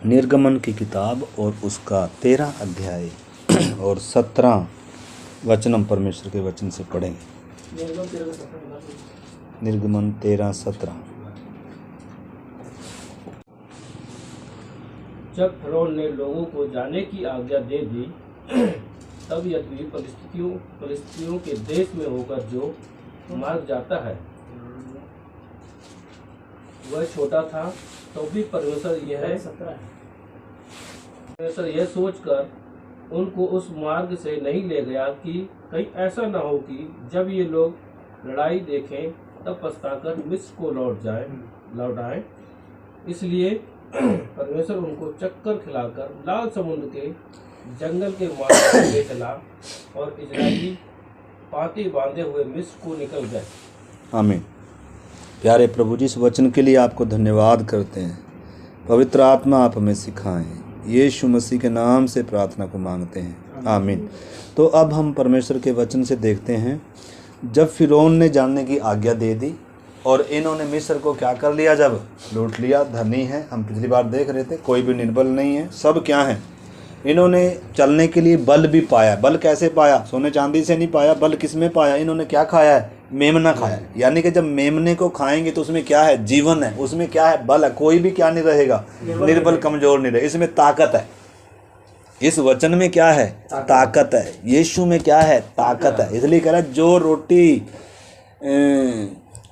निर्गमन की किताब और उसका 13 अध्याय और 17 वचन हम परमेश्वर के वचन से पढ़ेंगे। निर्गमन 13:17। जब फ़िरौन ने लोगों को जाने की आज्ञा दे दी, तब यद्यपि फिलिस्तीनियों के देश में होकर जो मार्ग जाता है वह छोटा था, तो भी परमेश्वर यह सोचकर उनको उस मार्ग से नहीं ले गया कि कहीं ऐसा न हो कि जब ये लोग लड़ाई देखें तब पछताकर मिस्र को लौट आए। इसलिए परमेश्वर उनको चक्कर खिलाकर लाल समुद्र के जंगल के मार्ग पर ले चला और इजरायली पाते बांधे हुए मिस्र को निकल गए। आमीन। प्यारे प्रभु जी, इस वचन के लिए आपको धन्यवाद करते हैं। पवित्र आत्मा आप हमें सिखाएं। यीशु मसीह के नाम से प्रार्थना को मांगते हैं, आमीन। तो अब हम परमेश्वर के वचन से देखते हैं। जब फ़िरौन ने जानने की आज्ञा दे दी और इन्होंने मिस्र को क्या कर लिया, जब लूट लिया। धनी है, हम पिछली बार देख रहे थे, कोई भी निर्बल नहीं है, सब क्या है, इन्होंने चलने के लिए बल भी पाया। बल कैसे पाया? सोने चांदी से नहीं पाया। बल किस में पाया? इन्होंने क्या खाया है? मेमना खाया है। यानी कि जब मेमने को खाएंगे तो उसमें क्या है? जीवन है, उसमें क्या है? बल है। कोई भी क्या नहीं रहेगा, निर्बल कमजोर नहीं रहेगा। इसमें ताकत है। इस वचन में क्या है? ताकत है। यीशु में क्या है? ताकत है। इसलिए कह रहा है जो रोटी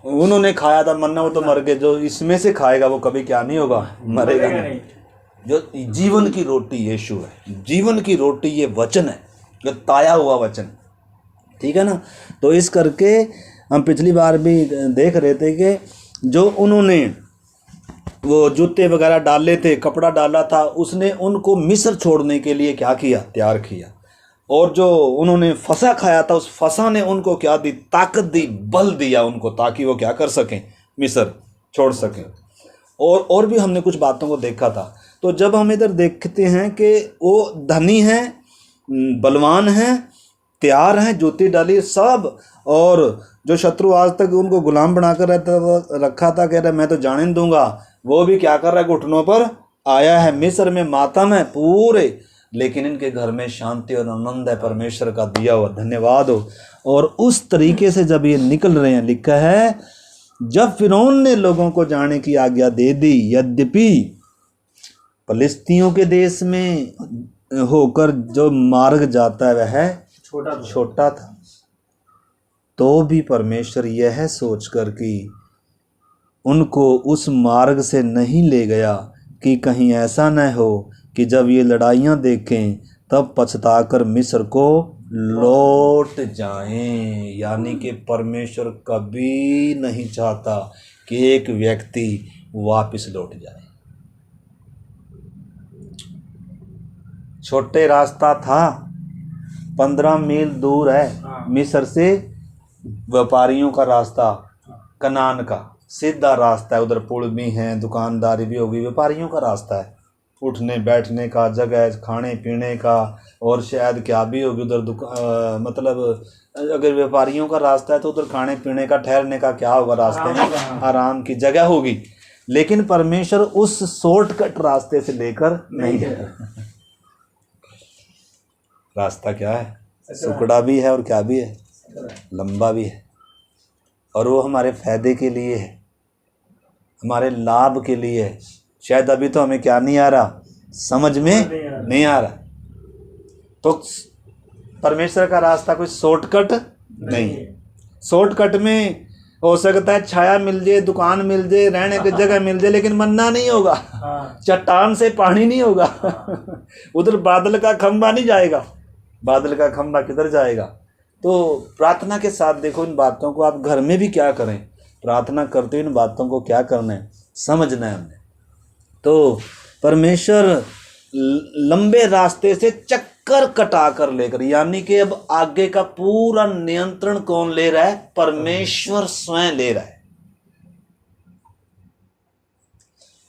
उन्होंने खाया था मन्ना, वो तो मर गए। जो इसमें से खाएगा वो कभी क्या नहीं होगा, मरेगा नहीं। जो जीवन की रोटी यीशु है, जीवन की रोटी ये वचन है, जो ताया हुआ वचन, ठीक है ना। तो इस करके हम पिछली बार भी देख रहे थे कि जो उन्होंने वो जूते वगैरह डाले थे, कपड़ा डाला था, उसने उनको मिस्र छोड़ने के लिए क्या किया? तैयार किया। और जो उन्होंने फसा खाया था, उस फसा ने उनको क्या दी? ताकत दी, बल दिया उनको, ताकि वो क्या कर सकें? मिस्र छोड़ सकें। और भी हमने कुछ बातों को देखा था। तो जब हम इधर देखते हैं कि वो धनी हैं, बलवान हैं, तैयार हैं, जूती डाली सब, और जो शत्रु आज तक उनको गुलाम बनाकर रखा था, कह रहा मैं तो जाने नहीं दूंगा, वो भी क्या कर रहा है? घुटनों पर आया है। मिस्र में मातम है पूरे, लेकिन इनके घर में शांति और आनंद है, परमेश्वर का दिया हुआ। धन्यवाद हो। और उस तरीके से जब ये निकल रहे हैं, लिखा है जब फ़िरौन ने लोगों को जाने की आज्ञा दे दी, यद्यपि फिलिस्तीनियों के देश में होकर जो मार्ग जाता है वह छोटा था, तो भी परमेश्वर यह सोचकर कि उनको उस मार्ग से नहीं ले गया कि कहीं ऐसा न हो कि जब ये लड़ाइयाँ देखें तब पछताकर मिस्र को लौट जाएं। यानी कि परमेश्वर कभी नहीं चाहता कि एक व्यक्ति वापस लौट जाए। छोटे रास्ता था, 15 मील दूर है मिस्र से व्यापारियों का रास्ता, कनान का सीधा रास्ता है। उधर पुल भी हैं, दुकानदारी भी होगी, व्यापारियों का रास्ता है। उठने बैठने का जगह, खाने पीने का, और शायद क्या भी होगी उधर मतलब अगर व्यापारियों का रास्ता है तो उधर खाने पीने का, ठहरने का क्या होगा? रास्ते में आराम की जगह होगी। लेकिन परमेश्वर उस शॉर्टकट रास्ते से लेकर नहीं है। रास्ता क्या है? सुकड़ा भी है और क्या भी है? लंबा भी है। और वो हमारे फायदे के लिए है, हमारे लाभ के लिए है। शायद अभी तो हमें क्या नहीं आ रहा, समझ में नहीं आ रहा। तो परमेश्वर का रास्ता कोई शॉर्टकट नहीं है। शॉर्टकट में हो सकता है छाया मिल जाए, दुकान मिल जाए, रहने की जगह मिल जाए, लेकिन मन्ना नहीं होगा, चट्टान से पानी नहीं होगा। उधर बादल का खंभा नहीं जाएगा। बादल का खंभा किधर जाएगा? तो प्रार्थना के साथ देखो इन बातों को। आप घर में भी क्या करें, प्रार्थना करते इन बातों को क्या करना है, समझना है हमने। तो परमेश्वर लंबे रास्ते से चक्कर कटा कर लेकर, यानी कि अब आगे का पूरा नियंत्रण कौन ले रहा है? परमेश्वर स्वयं ले रहा है।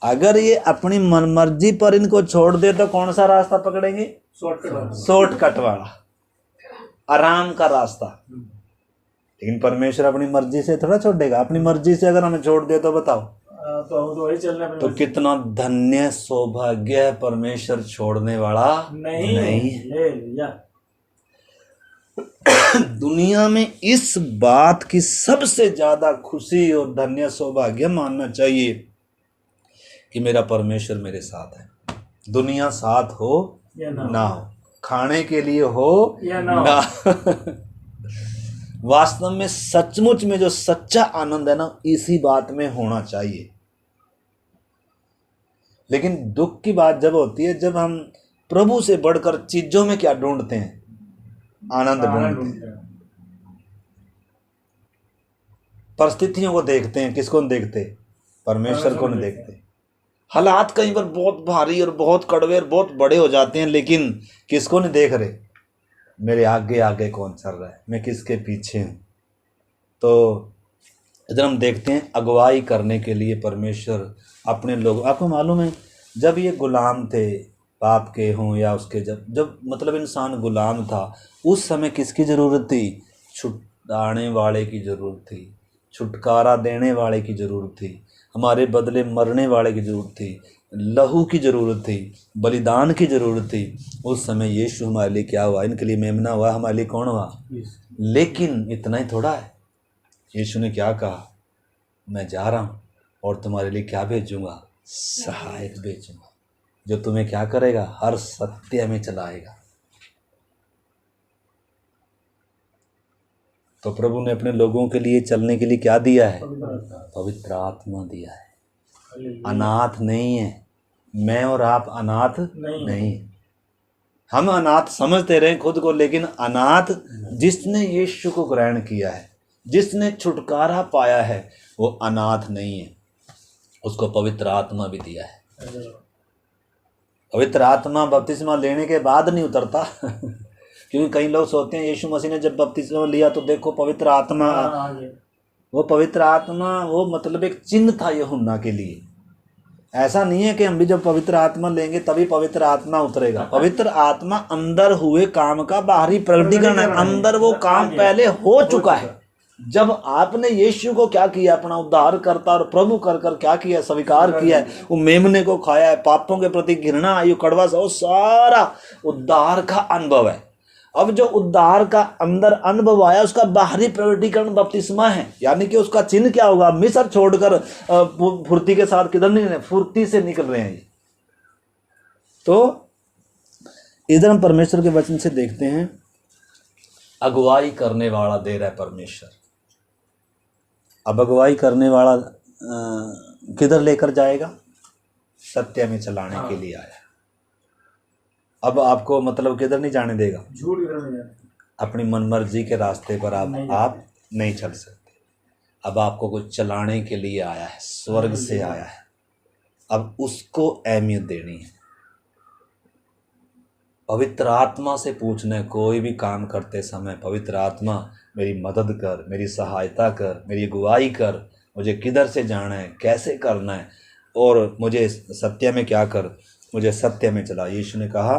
अगर ये अपनी मनमर्जी पर इनको छोड़ दे तो कौन सा रास्ता पकड़ेंगे? शॉर्टकट वाला, आराम का रास्ता। लेकिन परमेश्वर अपनी मर्जी से थोड़ा छोड़ेगा। अपनी मर्जी से अगर हमें छोड़ दे तो बताओ, तो हम तो वही चलना तो कितना धन्य सौभाग्य है, परमेश्वर छोड़ने वाला नहीं ले लिया। दुनिया में इस बात की सबसे ज्यादा खुशी और धन्य सौभाग्य मानना चाहिए कि मेरा परमेश्वर मेरे साथ है। दुनिया साथ हो या ना हो, खाने के लिए हो या ना वास्तव में सचमुच में जो सच्चा आनंद है ना, इसी बात में होना चाहिए। लेकिन दुख की बात जब होती है, जब हम प्रभु से बढ़कर चीजों में क्या ढूंढते हैं, आनंद ढूंढते हैं। परिस्थितियों को देखते हैं, किसको नहीं देखते, परमेश्वर को नहीं देखते। हालात कई बार बहुत भारी और बहुत कड़वे और बहुत बड़े हो जाते हैं, लेकिन किसको नहीं देख रहे, मेरे आगे आगे कौन चल रहा है, मैं किसके पीछे हूँ। तो इधर हम देखते हैं अगुवाई करने के लिए परमेश्वर अपने लोग, आपको मालूम है जब ये गुलाम थे पाप के हों या उसके, जब मतलब इंसान गुलाम था, उस समय किसकी ज़रूरत थी, छुड़ाने वाले की ज़रूरत थी, छुटकारा देने वाले की ज़रूरत थी, हमारे बदले मरने वाले की ज़रूरत थी, लहू की ज़रूरत थी, बलिदान की ज़रूरत थी। उस समय यीशु हमारे लिए क्या हुआ, इनके लिए मेमना हुआ, हमारे लिए कौन हुआ। लेकिन इतना ही थोड़ा है, यीशु ने क्या कहा, मैं जा रहा हूँ और तुम्हारे लिए क्या भेजूँगा, सहायक भेजूँगा, जो तुम्हें क्या करेगा, हर सत्य में चलाएगा। तो प्रभु ने अपने लोगों के लिए चलने के लिए क्या दिया है, पवित्र आत्मा दिया है। अनाथ नहीं है, मैं और आप अनाथ नहीं। हम अनाथ समझते रहे खुद को, लेकिन अनाथ जिसने यीशु को ग्रहण किया है, जिसने छुटकारा पाया है, वो अनाथ नहीं है, उसको पवित्र आत्मा भी दिया है। पवित्र आत्मा बपतिस्मा लेने के बाद नहीं उतरता क्योंकि कई लोग सोचते हैं यीशु मसीह ने जब बपतिस्मा लिया तो देखो पवित्र आत्मा, वो पवित्र आत्मा वो मतलब एक चिन्ह था यूहन्ना के लिए। ऐसा नहीं है कि हम भी जब पवित्र आत्मा लेंगे तभी पवित्र आत्मा उतरेगा। पवित्र आत्मा अंदर हुए काम का बाहरी प्रकटीकरण है, अंदर वो काम पहले हो चुका है। जब आपने यीशु को क्या किया, अपना उद्धार करता और प्रभु कर कर क्या किया, स्वीकार किया है, वो मेमने को खाया है, पापों के प्रति घृणा आई, कड़वा सा, वो सारा उद्धार का अनुभव है। अब जो उद्धार का अंदर अनुभव आया, उसका बाहरी प्रकटीकरण बपतिस्मा है, यानी कि उसका चिन्ह क्या होगा, मिस्र छोड़कर फुर्ती के साथ किधर नहीं, फुर्ती से निकल रहे हैं। तो इधर हम परमेश्वर के वचन से देखते हैं, अगुवाई करने वाला दे रहा है परमेश्वर। अब अगुवाई करने वाला किधर लेकर जाएगा, सत्य में चलाने के लिए आया। अब आपको मतलब किधर नहीं जाने देगा, झूठ किधर नहीं जाने, अपनी मनमर्जी के रास्ते पर आप नहीं चल सकते। अब आपको कुछ चलाने के लिए आया है, स्वर्ग से आया है, अब उसको अहमियत देनी है। पवित्र आत्मा से पूछना है कोई भी काम करते समय, पवित्र आत्मा मेरी मदद कर, मेरी सहायता कर, मेरी अगुवाई कर, मुझे किधर से जाना है, कैसे करना है, और मुझे सत्य में क्या कर, मुझे सत्य में चला। यीशु ने कहा,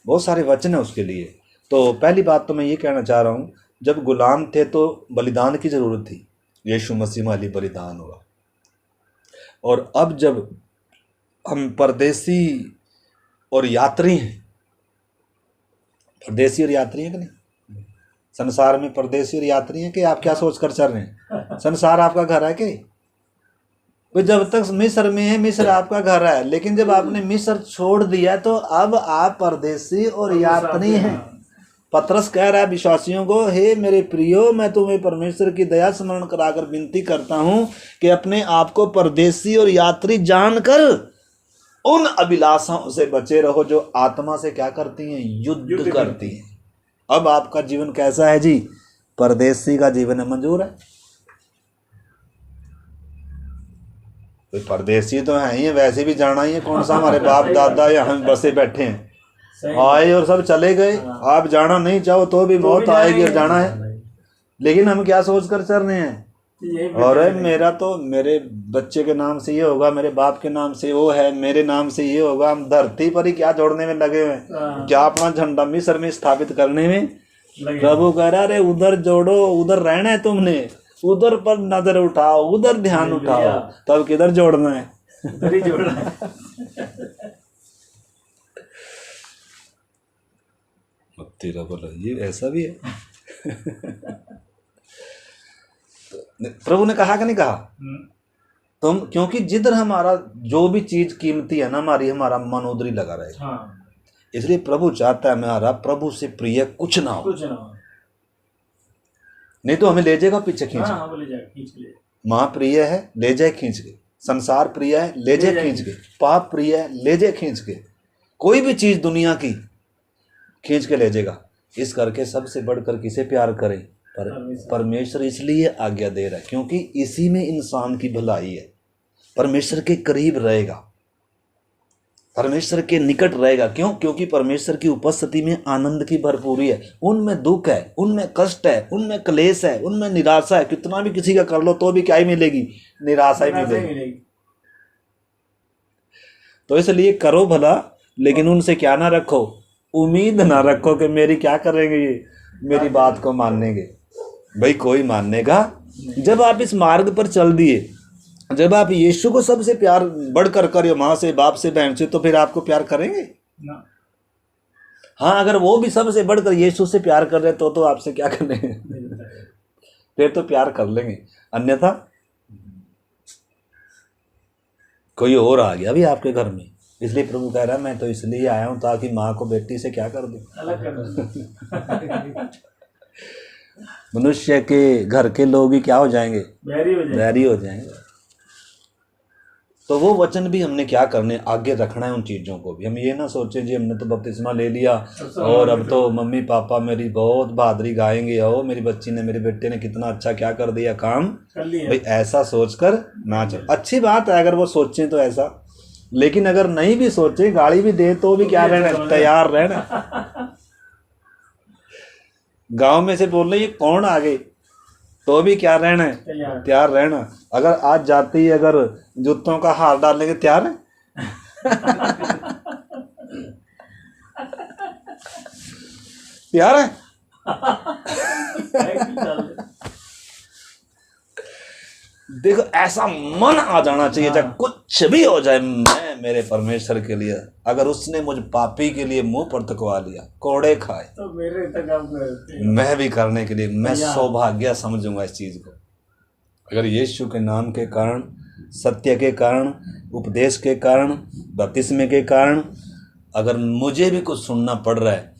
बहुत सारे वचन है उसके लिए। तो पहली बात तो मैं ये कहना चाह रहा हूँ, जब गुलाम थे तो बलिदान की ज़रूरत थी, यीशु मसीह वाली बलिदान हुआ। और अब जब हम परदेसी और यात्री हैं, परदेसी और यात्री हैं कि नहीं, संसार में परदेसी और यात्री हैं कि आप क्या सोच कर चल रहे हैं, संसार आपका घर है कि जब तक मिस्र में है, मिस्र आपका घर है, लेकिन जब आपने मिस्र छोड़ दिया तो अब आप परदेसी और यात्री हैं। पतरस कह रहा है विश्वासियों को, हे मेरे प्रियो, मैं तुम्हें परमेश्वर की दया स्मरण कराकर विनती करता हूं कि अपने आप को परदेसी और यात्री जानकर उन अभिलाषाओं से बचे रहो जो आत्मा से क्या करती हैं, युद्ध करती हैं। अब आपका जीवन कैसा है जी, परदेसी का जीवन है, मंजूर है। तो परदेसी तो है ही है, वैसे भी जाना ही है, कौन सा हमारे बाप दादा या हम बसे बैठे हैं, आए और सब चले गए। आप जाना नहीं चाहो तो भी मौत आएगी और जाना है। लेकिन हम क्या सोच कर चल रहे हैं, और मेरा तो मेरे बच्चे के नाम से ये होगा, मेरे बाप के नाम से वो है, मेरे नाम से ये होगा। हम धरती पर ही क्या जोड़ने में लगे हुए हैं, क्या अपना झंडा मिस्र में स्थापित करने में। प्रभु कह रहा है उधर जोड़ो, उधर रहना है तुमने, उधर पर नजर उठाओ, उधर ध्यान उठाओ, तो अब किधर जोड़ना है? उधर ही जोड़ना है। तेरा बोला ये ऐसा भी है। प्रभु ने कहा कि नहीं कहा? तुम, क्योंकि जिधर हमारा जो भी चीज कीमती है ना हमारी, हमारा मन उधर ही लगा रहेगा। हाँ, इसलिए प्रभु चाहता है हमारा प्रभु से प्रिय कुछ ना हो, कुछ ना हो। नहीं तो हमें ले जाएगा पीछे खींच के। हाँ, बोले जाए खींच के। माँ प्रिय है, ले जाए खींच के। संसार प्रिय है, ले जाए खींच के। पाप प्रिय है, ले जाए खींच के। कोई भी चीज दुनिया की खींच के ले जाएगा। इस करके सबसे बढ़कर किसे प्यार करें? परमेश्वर। इसलिए आज्ञा दे रहा है क्योंकि इसी में इंसान की भलाई है। परमेश्वर के करीब रहेगा, परमेश्वर के निकट रहेगा। क्यों? क्योंकि परमेश्वर की उपस्थिति में आनंद की भरपूरी है। उनमें दुख है, उनमें कष्ट है, उनमें क्लेश है, उनमें निराशा है। कितना भी किसी का कर लो तो भी क्या ही मिलेगी? निराशा ही मिलेगी। तो इसलिए करो भला, लेकिन उनसे क्या ना रखो, उम्मीद ना रखो कि मेरी क्या करेंगे ये, मेरी बात को मानेंगे। भाई कोई मानेगा? जब आप इस मार्ग पर चल दिए, जब आप यीशु को सबसे प्यार बढ़कर करिए, माँ से, बाप से, बहन से, तो फिर आपको प्यार करेंगे ना। हाँ, अगर वो भी सबसे बढ़कर यीशु से प्यार कर रहे तो आपसे क्या करेंगे? फिर तो प्यार कर लेंगे, अन्यथा कोई और आ गया भी आपके घर में। इसलिए प्रभु कह रहा है मैं तो इसलिए आया हूं ताकि माँ को बेटी से क्या कर दूं, अलग कर दो। मनुष्य के घर के लोग ही क्या हो जाएंगे? बैरी हो जाएंगे। तो वो वचन भी हमने क्या करने, आगे रखना है उन चीज़ों को भी। हम ये ना सोचें जी हमने तो बपतिस्मा ले लिया और अब तो मम्मी पापा मेरी बहुत बहादुरी गाएंगे, ओ मेरी बच्ची ने, मेरे बेटे ने कितना अच्छा क्या कर दिया, काम कर लिया। भाई ऐसा सोचकर ना चलो। अच्छी बात है अगर वो सोचें तो ऐसा, लेकिन अगर नहीं भी सोचे, गाली भी दे तो भी क्या रहना, तैयार रहना। गांव में से बोल रहे ये कौन आ गए तो भी क्या रहना है, तैयार रहना। अगर आज जाते ही अगर जूतों का हार डालने के तैयार है? तैयार है? देखो ऐसा मन आ जाना चाहिए, चाहे कुछ भी हो जाए, मैं मेरे परमेश्वर के लिए, अगर उसने मुझ पापी के लिए मुंह पर तकवा लिया, कोड़े खाए, तो मेरे तक मैं भी करने के लिए मैं सौभाग्य समझूंगा इस चीज को। अगर यीशु के नाम के कारण, सत्य के कारण, उपदेश के कारण, बपतिस्मे के कारण अगर मुझे भी कुछ सुनना पड़ रहा है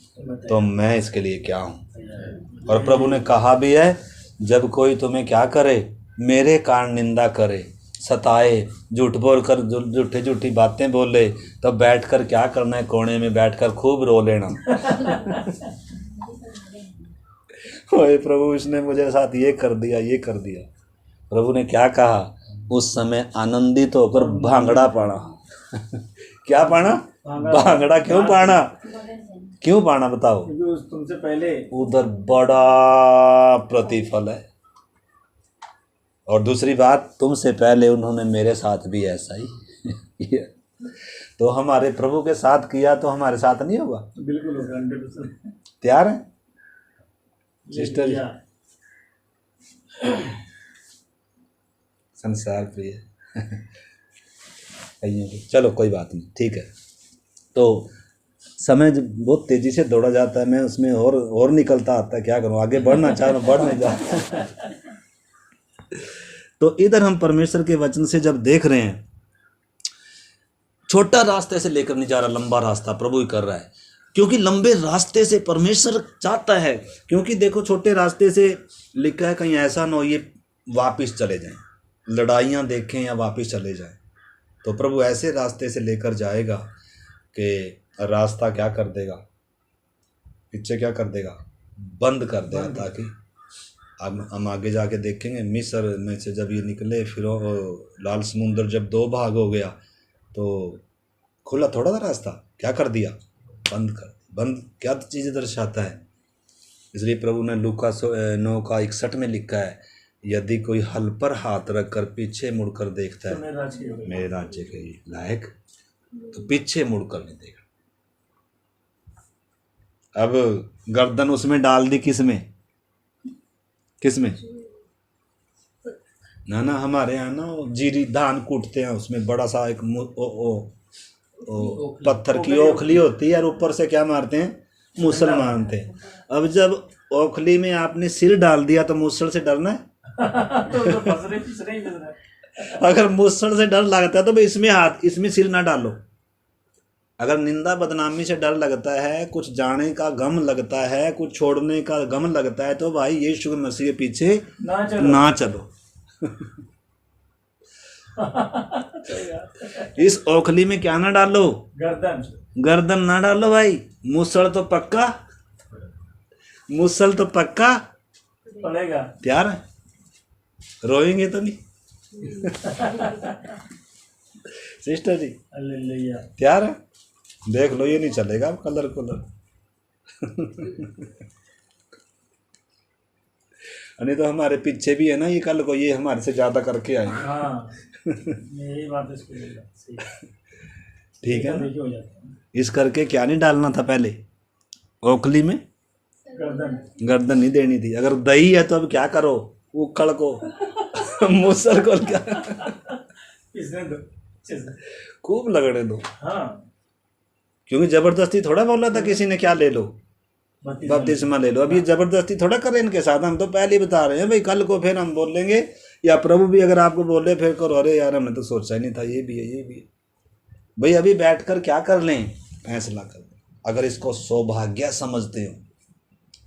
तो मैं इसके लिए क्या हूँ। और प्रभु ने कहा भी है, जब कोई तुम्हें क्या करे, मेरे कारण निंदा करे, सताए, झूठ बोल कर, झूठी बातें बोले, तो बैठकर क्या करना है, कोने में बैठकर खूब रो लेना। ओए प्रभु इसने मुझे साथ ये कर दिया, ये कर दिया। प्रभु ने क्या कहा, उस समय आनंदित होकर भांगड़ा पाना। क्या पाना? भांगड़ा। क्यों पाना? क्यों पाना बताओ? तुमसे पहले उधर बड़ा प्रतिफल है। और दूसरी बात, तुमसे पहले उन्होंने मेरे साथ भी ऐसा ही किया। तो हमारे प्रभु के साथ किया तो हमारे साथ नहीं होगा? बिल्कुल होगा, 100%। तैयार है सिस्टर? संसार प्रिय। चलो कोई बात नहीं, ठीक है। तो समय बहुत तेजी से दौड़ा जाता है, मैं उसमें और निकलता आता है, क्या करूं, आगे बढ़ना चाह रहा हूं, बढ़ नहीं जा। तो इधर हम परमेश्वर के वचन से जब देख रहे हैं, छोटा रास्ते से लेकर नहीं जा रहा, लंबा रास्ता प्रभु ही कर रहा है। क्योंकि लंबे रास्ते से परमेश्वर चाहता है, क्योंकि देखो छोटे रास्ते से लिखा है कहीं ऐसा ना हो ये वापिस चले जाएं, लड़ाइयाँ देखें या वापिस चले जाएं। तो प्रभु ऐसे रास्ते से लेकर जाएगा कि रास्ता क्या कर देगा, पीछे क्या कर देगा, बंद कर देगा, ताकि अब हम आगे जाके देखेंगे मिस्र में से जब ये निकले, फिर लाल समुंदर जब 2 भाग हो गया तो खुला थोड़ा था रास्ता, क्या कर दिया, बंद क्या चीज़ दर्शाता है। इसलिए प्रभु ने लूका 9:61 में लिखा है, यदि कोई हल पर हाथ रखकर पीछे मुड़कर देखता है तो मेरे राज्य के लायक, तो पीछे मुड़कर नहीं देखा। अब गर्दन उसमें डाल दी, किसमें ना हमारे यहाँ ना वो जीरी धान कूटते हैं, उसमें बड़ा सा एक पत्थर की ओखली होती है और ऊपर से क्या मारते हैं, मूसल मारते हैं। अब जब ओखली में आपने सिर डाल दिया तो मूसल से डरना है? तो फंसने पिसने ही मिल रहा है। अगर मूसल से डर लगता है तो भाई इसमें सिर ना डालो। अगर निंदा बदनामी से डर लगता है, कुछ जाने का गम लगता है, कुछ छोड़ने का गम लगता है, तो भाई यीशु मसीह के पीछे ना चलो। इस ओखली में क्या ना डालो, गर्दन ना डालो भाई। मूसल तो पक्का पड़ेगा। तैयार है? रोएंगे तो नहीं? सिस्टर जी हालेलुया। तैयार है? देख लो, ये नहीं चलेगा अब कलर नहीं तो हमारे पीछे भी है ना, ये कल को ये हमारे से ज्यादा करके आए। हाँ यही बात है, इसको सही ठीक है ना? देखिए हो जाता है। इस करके क्या नहीं डालना था पहले ओखली में? गर्दन नहीं देनी थी। अगर दही है तो अब क्या करो, उखड़ को मूसल को क्या इसने दो खूब लगने दो। हाँ क्योंकि जबरदस्ती थोड़ा बोला था किसी ने क्या ले लो, बपतिस्मा ले लो। अब ये जबरदस्ती थोड़ा करें इनके साथ। हम तो पहले ही बता रहे हैं भाई, कल को फिर हम बोलेंगे या प्रभु भी अगर आपको बोले फिर करो, अरे यार हमने तो सोचा ही नहीं था, ये भी है ये भी है। भाई अभी बैठकर क्या कर लें, फैसला कर लें। अगर इसको सौभाग्य समझते हो,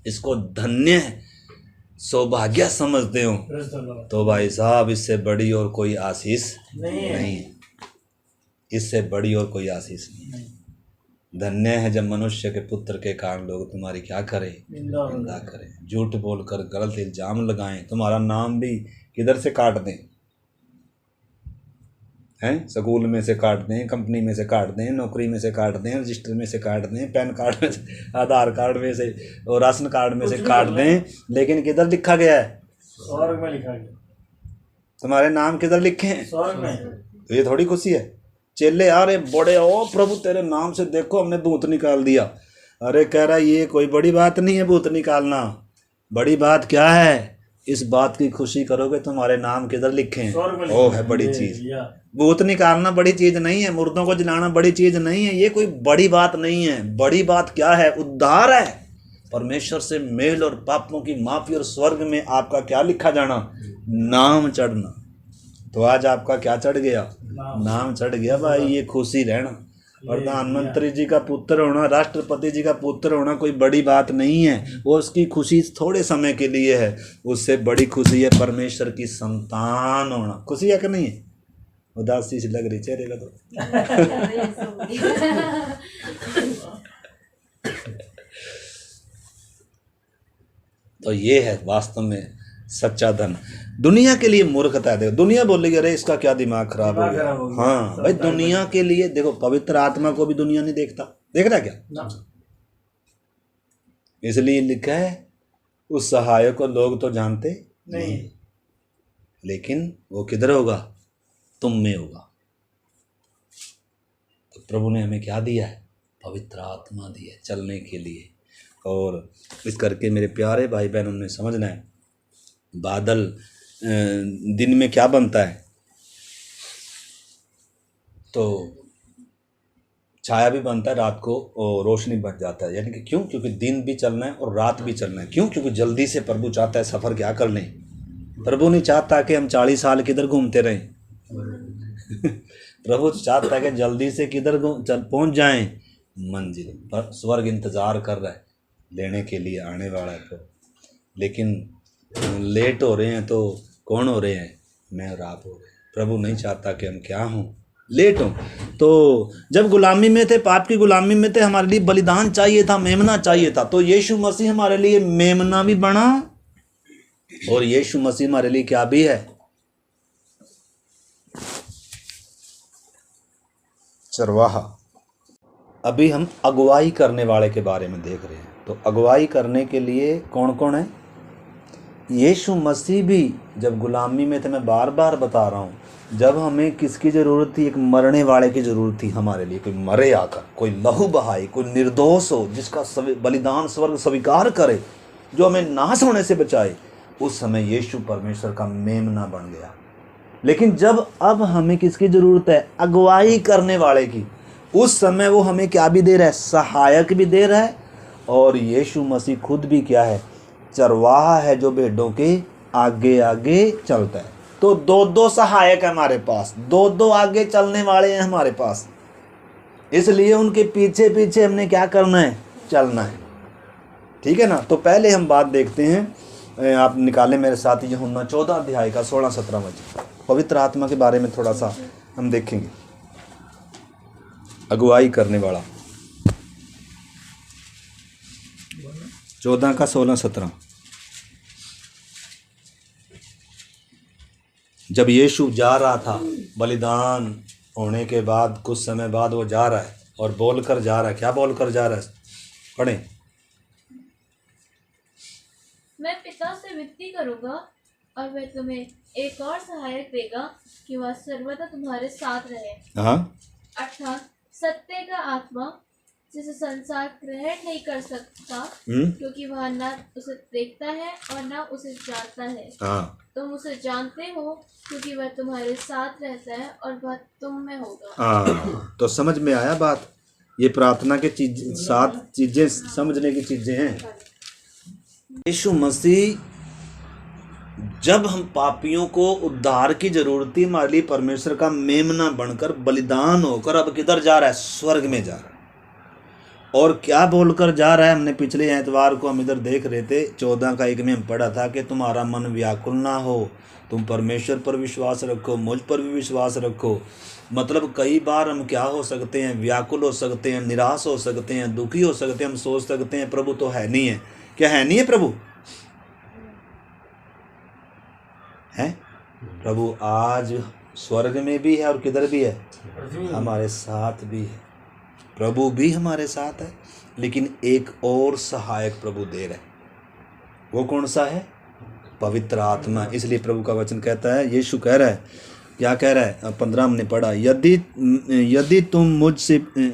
इसको धन्य सौभाग्य समझते हो, तो भाई साहब इससे बड़ी और कोई आशीष नहीं है। इससे बड़ी और कोई आशीष नहीं। धन्य है जब मनुष्य के पुत्र के कारण लोग तुम्हारी क्या करें, निंदा करें, झूठ बोलकर गलत इल्जाम लगाएं, तुम्हारा नाम भी किधर से काट दें, हैं? स्कूल में से काट दें, कंपनी में से काट दें, नौकरी में से काट दें, रजिस्टर में से काट दें, पैन कार्ड में से, आधार कार्ड में से और राशन कार्ड में से काट दें, लेकिन किधर लिखा गया है? स्वर्ग में लिखा गया। तुम्हारे नाम किधर लिखे हैं? स्वर्ग में। तो ये थोड़ी खुशी है। चेले आ रहे बड़े, ओ प्रभु तेरे नाम से देखो हमने भूत निकाल दिया। अरे कह रहा ये कोई बड़ी बात नहीं है भूत निकालना। बड़ी बात क्या है? इस बात की खुशी करोगे तुम्हारे नाम किधर लिखे हैं, वो है बड़ी चीज। भूत निकालना बड़ी चीज नहीं है, मुर्दों को जलाना बड़ी चीज नहीं है, ये कोई बड़ी बात नहीं है। बड़ी बात क्या है? उद्धार है, परमेश्वर से मेल और पापों की माफी और स्वर्ग में आपका क्या लिखा जाना, नाम चढ़ना। तो आज आपका क्या चढ़ गया? नाम चढ़ गया भाई। ये खुशी रहना, प्रधानमंत्री जी का पुत्र होना, राष्ट्रपति जी का पुत्र होना कोई बड़ी बात नहीं है। वो उसकी खुशी थोड़े समय के लिए है, उससे बड़ी खुशी है परमेश्वर की संतान होना। खुशी है कि नहीं है? उदासी सी लग रही चेहरे का तो ये है वास्तव में सच्चा धन। दुनिया के लिए मूर्खता है। देखो दुनिया बोलेगी अरे इसका क्या दिमाग खराब हो गया। हाँ भाई दुनिया के लिए देखो, पवित्र आत्मा को भी दुनिया नहीं देखता, देख रहा क्या? इसलिए लिखा है उस सहायक को लोग तो जानते नहीं, लेकिन वो किधर होगा? तुम में होगा। तो प्रभु ने हमें क्या दिया है? पवित्र आत्मा दी है चलने के लिए। और इस करके मेरे प्यारे भाई बहनों ने समझना है, बादल दिन में क्या बनता है? तो छाया भी बनता है, रात को और रोशनी बन जाता है। यानी कि क्यों? क्योंकि दिन भी चलना है और रात भी चलना है। क्यों? क्योंकि जल्दी से प्रभु चाहता है सफ़र क्या कर लें। प्रभु नहीं चाहता कि हम 40 साल किधर घूमते रहें। प्रभु चाहता है कि जल्दी से किधर पहुंच जाएं मंजिल पर। स्वर्ग इंतज़ार कर रहा है लेने के लिए, आने वाला है प्रभु। लेकिन लेट हो रहे हैं तो कौन हो रहे हैं? मैं और आप हो रहे हैं। प्रभु नहीं चाहता कि हम क्या हों, लेट हों। तो जब गुलामी में थे, पाप की गुलामी में थे, हमारे लिए बलिदान चाहिए था, मेमना चाहिए था। तो यीशु मसीह हमारे लिए मेमना भी बना और यीशु मसीह हमारे लिए क्या भी है? चरवाहा। अभी हम अगुवाई करने वाले के बारे में देख रहे हैं। तो अगुवाई करने के लिए कौन कौन है? यीशु मसीह भी जब गुलामी में थे, मैं बार बार बता रहा हूँ, जब हमें किसकी ज़रूरत थी? एक मरने वाले की ज़रूरत थी हमारे लिए। कोई मरे आकर, कोई लहू बहाए, कोई निर्दोष हो, जिसका बलिदान स्वर्ग स्वीकार करे, जो हमें नाश होने से बचाए। उस समय यीशु परमेश्वर का मेमना बन गया। लेकिन जब अब हमें किसकी ज़रूरत है? अगुवाई करने वाले की। उस समय वो हमें क्या भी दे रहा है? सहायक भी दे रहा है। और यीशु मसीह खुद भी क्या है? चरवाहा है जो भेड़ों के आगे आगे चलता है। तो दो दो सहायक है हमारे पास, दो दो आगे चलने वाले हैं हमारे पास। इसलिए उनके पीछे पीछे हमने क्या करना है? चलना है। ठीक है ना? तो पहले हम बात देखते हैं, आप निकालें मेरे साथ यूहन्ना 14 अध्याय का 16-17 वचन। पवित्र आत्मा के बारे में थोड़ा सा हम देखेंगे। अगुवाई करने वाला 14 का 16-17। जब यीशु जा रहा था बलिदान होने के बाद, कुछ समय बाद वो जा रहा है और बोलकर जा रहा है। क्या बोलकर जा रहा है? पढ़ें। मैं पिता से विनती करूंगा और वह तुम्हें एक और सहायक देगा कि वह सर्वदा तुम्हारे साथ रहे, हाँ, अर्थात सत्य का आत्मा, जिसे संसार ग्रहण नहीं कर सकता क्योंकि वह न उसे देखता है और न उसे जानता है। हाँ, तुम उसे जानते हो क्योंकि वह तुम्हारे साथ रहता है और वह तुम में होगा। हाँ। तो समझ में आया बात? ये प्रार्थना के 7 चीजें समझने की चीजें हैं। यीशु मसीह जब हम पापियों को उद्धार की जरूरत थी, हमारे लिए परमेश्वर का मेमना बनकर बलिदान होकर अब किधर जा रहा है? स्वर्ग में जा रहा है। और क्या बोलकर जा रहा है? हमने पिछले एतवार को हम इधर देख रहे थे, 14 का 1 में हम पढ़ा था कि तुम्हारा मन व्याकुल ना हो, तुम परमेश्वर पर विश्वास रखो, मुझ पर भी विश्वास रखो। मतलब कई बार हम क्या हो सकते हैं? व्याकुल हो सकते हैं, निराश हो सकते हैं, दुखी हो सकते हैं। हम सोच सकते हैं प्रभु तो है नहीं है। क्या है नहीं है प्रभु? है प्रभु आज स्वर्ग में भी है और किधर भी है? हमारे साथ भी है। प्रभु भी हमारे साथ है, लेकिन एक और सहायक प्रभु दे रहा है। वो कौन सा है? पवित्र आत्मा। इसलिए प्रभु का वचन कहता है, यीशु कह रहा है, क्या कह रहा है? 15 हमने पढ़ा, यदि तुम मुझसे प्रेम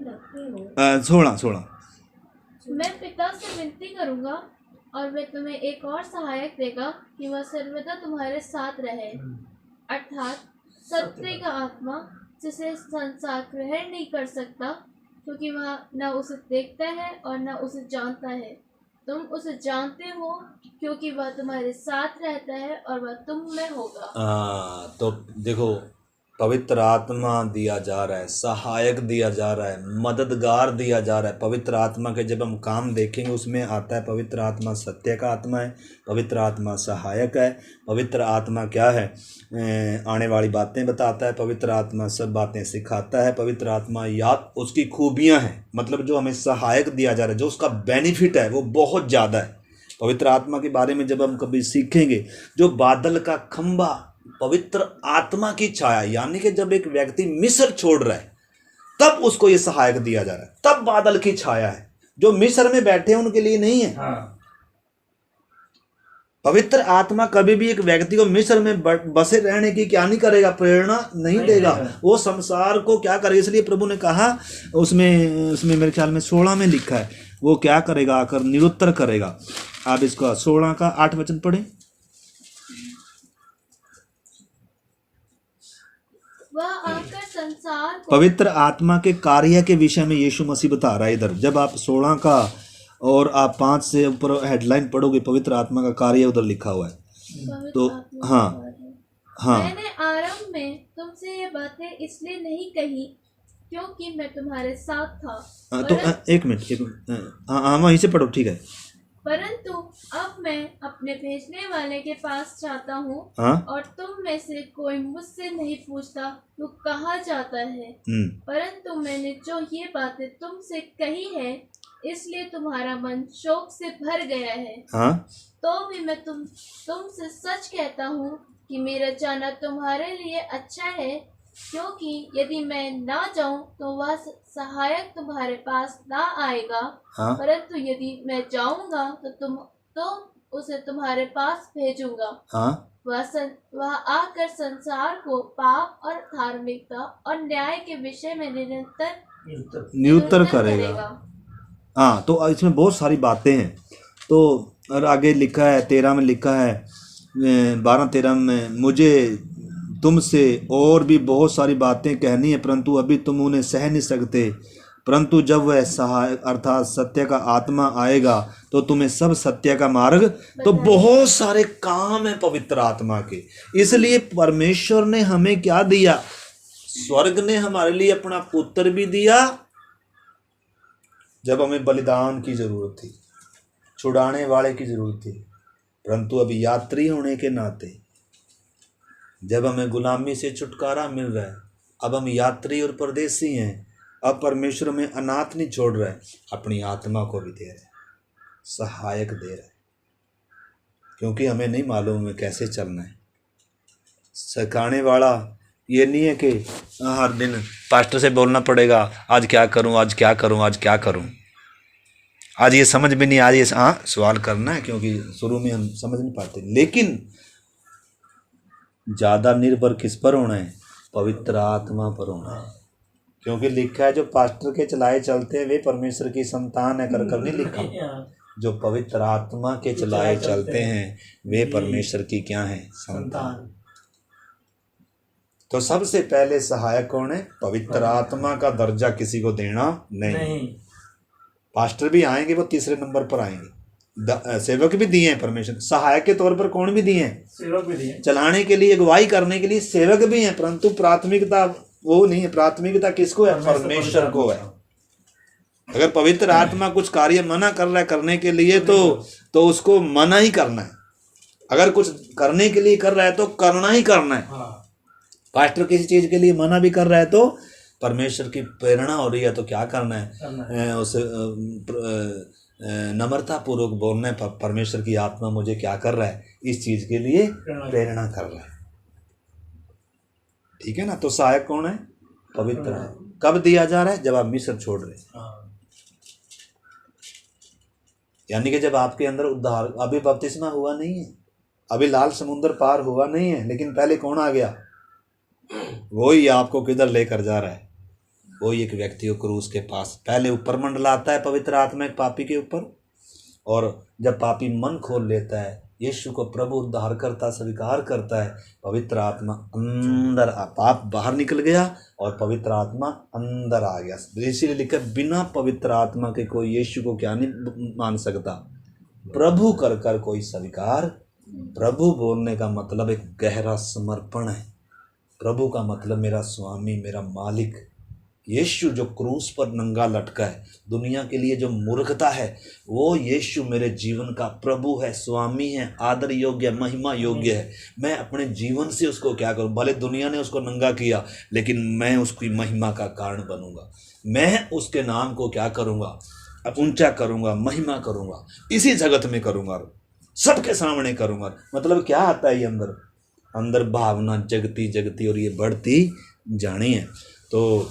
रखते हो। 16 मैं पिता से विनती करूंगा और वह तुम्हें एक और सहायक देगा कि वह सर्वदा तुम्हारे साथ रहे, अर्थात सत्य का आत्मा, जिसे संसार ग्रहण नहीं कर सकता क्योंकि वह न उसे देखता है और न उसे जानता है। तुम उसे जानते हो क्योंकि वह तुम्हारे साथ रहता है और वह तुम में होगा। तो देखो, पवित्र आत्मा दिया जा रहा है, सहायक दिया जा रहा है, मददगार दिया जा रहा है। पवित्र आत्मा के जब हम काम देखेंगे उसमें आता है, पवित्र आत्मा सत्य का आत्मा है, पवित्र आत्मा सहायक है, पवित्र आत्मा क्या है? आने वाली बातें बताता है, पवित्र आत्मा सब बातें सिखाता है, पवित्र आत्मा याद उसकी खूबियाँ हैं। मतलब जो हमें सहायक दिया जा रहा है, जो उसका बेनिफिट है वो बहुत ज़्यादा है। पवित्र आत्मा के बारे में जब हम कभी सीखेंगे, जो बादल का खंभा पवित्र आत्मा की छाया, यानी कि जब एक व्यक्ति मिस्र छोड़ रहा है तब उसको ये सहायक दिया जा रहा है, तब बादल की छाया है। जो मिस्र में बैठे हैं उनके लिए नहीं है। पवित्र आत्मा कभी भी एक व्यक्ति को मिस्र में बसे रहने की क्या नहीं करेगा? प्रेरणा नहीं देगा। वो संसार को क्या करेगा? इसलिए प्रभु ने कहा, उसमें मेरे ख्याल में 16 में लिखा है, वो क्या करेगा? आकर निरुत्तर करेगा। आप इसका 16 का 8 वचन पढ़ें। वह आकर संसार को पवित्र आत्मा के कार्य के विषय में यीशु मसीह बता रहा है इधर। जब आप 16 का और आप 5 से ऊपर हेडलाइन पढ़ोगे, पवित्र आत्मा का कार्य उधर लिखा हुआ है। तो हाँ, मैंने आरंभ में तुमसे ये बातें इसलिए नहीं कही क्योंकि मैं तुम्हारे साथ था। तो एक मिनट, हाँ वहीं से पढ़ो, ठीक है। परंतु अब मैं अपने भेजने वाले के पास जाता हूँ और तुम में से कोई मुझसे नहीं पूछता तू कहाँ जाता है, परंतु मैंने जो ये बातें तुमसे कही है इसलिए तुम्हारा मन शोक से भर गया है। तो भी मैं तुमसे सच कहता हूँ कि मेरा जाना तुम्हारे लिए अच्छा है, क्योंकि यदि मैं ना जाऊं तो वह सहायक तुम्हारे पास ना आएगा, परंतु यदि मैं जाऊंगा तो उसे तुम्हारे पास भेजूंगा। वह आकर संसार को पाप और धार्मिकता और न्याय के विषय में निरुत्तर करेगा। हाँ, तो इसमें बहुत सारी बातें हैं। तो और आगे लिखा है 13 में लिखा है, 12-13 में, मुझे तुमसे और भी बहुत सारी बातें कहनी है, परंतु अभी तुम उन्हें सह नहीं सकते। परंतु जब वह सहायक अर्थात सत्य का आत्मा आएगा तो तुम्हें सब सत्य का मार्ग। तो बहुत सारे काम है पवित्र आत्मा के, इसलिए परमेश्वर ने हमें क्या दिया? स्वर्ग ने हमारे लिए अपना पुत्र भी दिया जब हमें बलिदान की जरूरत थी, छुड़ाने वाले की जरूरत थी। परंतु अब यात्री होने के नाते जब हमें गुलामी से छुटकारा मिल रहा है, अब हम यात्री और परदेसी हैं, अब परमेश्वर में अनाथ नहीं छोड़ रहा है, अपनी आत्मा को भी दे रहा है, सहायक दे रहा है, क्योंकि हमें नहीं मालूम है कैसे चलना है। सिखाने वाला ये नहीं है कि हर दिन पास्टर से बोलना पड़ेगा आज क्या करूं, आज क्या करूं, आज क्या करूं, आज ये समझ भी नहीं आ रही है। हाँ, सवाल करना है क्योंकि शुरू में हम समझ नहीं पाते, लेकिन ज़्यादा निर्भर किस पर होना है? पवित्र आत्मा पर होना है, क्योंकि लिखा है जो पास्टर के चलाए चलते हैं वे परमेश्वर की संतान है, कर कर नहीं लिखा। जो पवित्र आत्मा के चलाए चलते हैं वे परमेश्वर की क्या है? संतान। तो सबसे पहले सहायक कौन है? पवित्र आत्मा का दर्जा किसी को देना नहीं। पास्टर भी आएंगे वो तीसरे नंबर पर आएंगे, सेवक भी दिए हैं परमेश्वर, सहायक के तौर पर कौन भी दिए हैं? सेवक भी दिए, चलाने के लिए, अगुवाई करने के लिए सेवक भी हैं, परंतु प्राथमिकता वो नहीं है। प्राथमिकता किसको है? परमेश्वर को है। अगर पवित्र आत्मा कुछ कार्य मना कर रहा है करने के लिए तो उसको मना ही करना है। अगर कुछ करने के लिए कर रहा है तो करना ही करना है। पास्टर किसी चीज के लिए मना भी कर रहा है तो परमेश्वर की प्रेरणा हो रही है तो क्या करना है? उसे नम्रता पूर्वक बोलना है, परमेश्वर की आत्मा मुझे क्या कर रहा है? इस चीज के लिए प्रेरणा कर रहा है। ठीक है ना? तो सहायक कौन है? पवित्र है। कब दिया जा रहा है? जब आप मिस्र छोड़ रहे हैं, यानी कि जब आपके अंदर उद्धार, अभी बपतिस्मा हुआ नहीं है, अभी लाल समुद्र पार हुआ नहीं है, लेकिन पहले कौन आ गया? वही आपको किधर लेकर जा रहा है? वही एक व्यक्ति को क्रूस के पास। पहले ऊपर मंडलाता है पवित्र आत्मा एक पापी के ऊपर, और जब पापी मन खोल लेता है, यीशु को प्रभु उद्धार करता स्वीकार करता है, पवित्र आत्मा अंदर पाप बाहर निकल गया और पवित्र आत्मा अंदर आ गया। इसीलिए लिखा बिना पवित्र आत्मा के कोई यीशु को क्या नहीं मान सकता? प्रभु कर कर कोई स्वीकार। प्रभु बोलने का मतलब एक गहरा समर्पण है। प्रभु का मतलब मेरा स्वामी, मेरा मालिक। यीशु जो क्रूस पर नंगा लटका है, दुनिया के लिए जो मूर्खता है, वो यीशु मेरे जीवन का प्रभु है, स्वामी है, आदर योग्य, महिमा योग्य है। मैं अपने जीवन से उसको क्या करूं? भले दुनिया ने उसको नंगा किया, लेकिन मैं उसकी महिमा का कारण बनूंगा। मैं उसके नाम को क्या करूंगा? ऊंचा करूंगा, महिमा करूंगा, इसी जगत में करूंगा, सबके सामने करूंगा। मतलब क्या आता है? ये अंदर भावना जगती जगती और ये बढ़ती जानी है। तो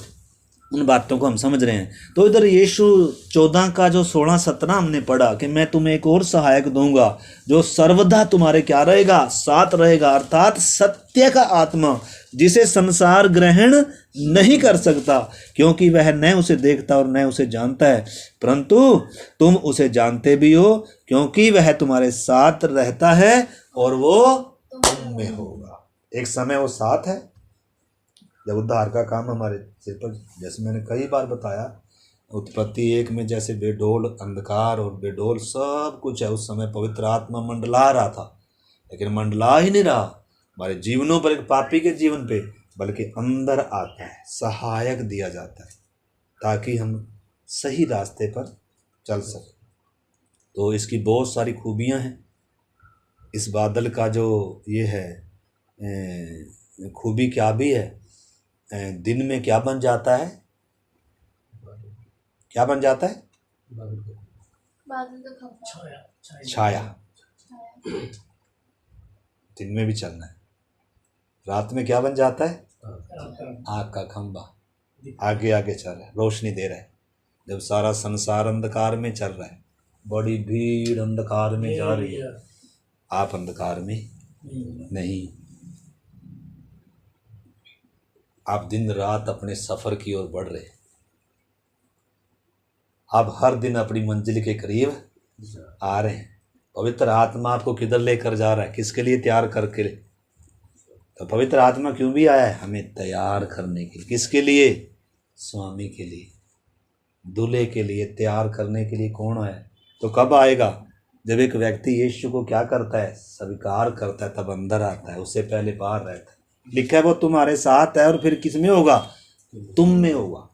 उन बातों को हम समझ रहे हैं। तो इधर यीशु 14 का जो 16-17 हमने पढ़ा कि मैं तुम्हें एक और सहायक दूंगा जो सर्वदा तुम्हारे क्या रहेगा? साथ रहेगा, अर्थात सत्य का आत्मा, जिसे संसार ग्रहण नहीं कर सकता, क्योंकि वह न उसे देखता और न उसे जानता है, परंतु तुम उसे जानते भी हो, क्योंकि वह तुम्हारे साथ रहता है और वो तुम में होगा। एक समय वो साथ है जब उद्धार का काम हमारे सिर पर, जैसे मैंने कई बार बताया, उत्पत्ति 1 में जैसे बेडोल अंधकार और बेडोल सब कुछ है, उस समय पवित्र आत्मा मंडला रहा था, लेकिन मंडला ही नहीं रहा हमारे जीवनों पर, एक पापी के जीवन पे, बल्कि अंदर आता है, सहायक दिया जाता है ताकि हम सही रास्ते पर चल सकें। तो इसकी बहुत सारी खूबियां हैं। इस बादल का जो ये है खूबी क्या भी है, दिन में क्या बन जाता है? क्या बन जाता है? छाया। दिन में भी चलना है, रात में क्या बन जाता है? आग का खंबा, आगे आगे चल रहा है, रोशनी दे रहा है। जब सारा संसार अंधकार में चल रहा है, बड़ी भीड़ अंधकार में जा रही है, आप अंधकार में नहीं, आप दिन रात अपने सफर की ओर बढ़ रहे, आप हर दिन अपनी मंजिल के करीब आ रहे हैं। पवित्र आत्मा आपको किधर लेकर जा रहा है, किसके लिए तैयार करके? तो पवित्र आत्मा क्यों भी आया है? हमें तैयार करने के लिए। किसके लिए? स्वामी के लिए, दूल्हे के लिए तैयार करने के लिए। कौन आया? तो कब आएगा? जब एक व्यक्ति यीशु को क्या करता है? स्वीकार करता है, तब अंदर आता है। उससे पहले बाहर रहता है। लिखा है वो तुम्हारे साथ है, और फिर किस में होगा? तुम में होगा।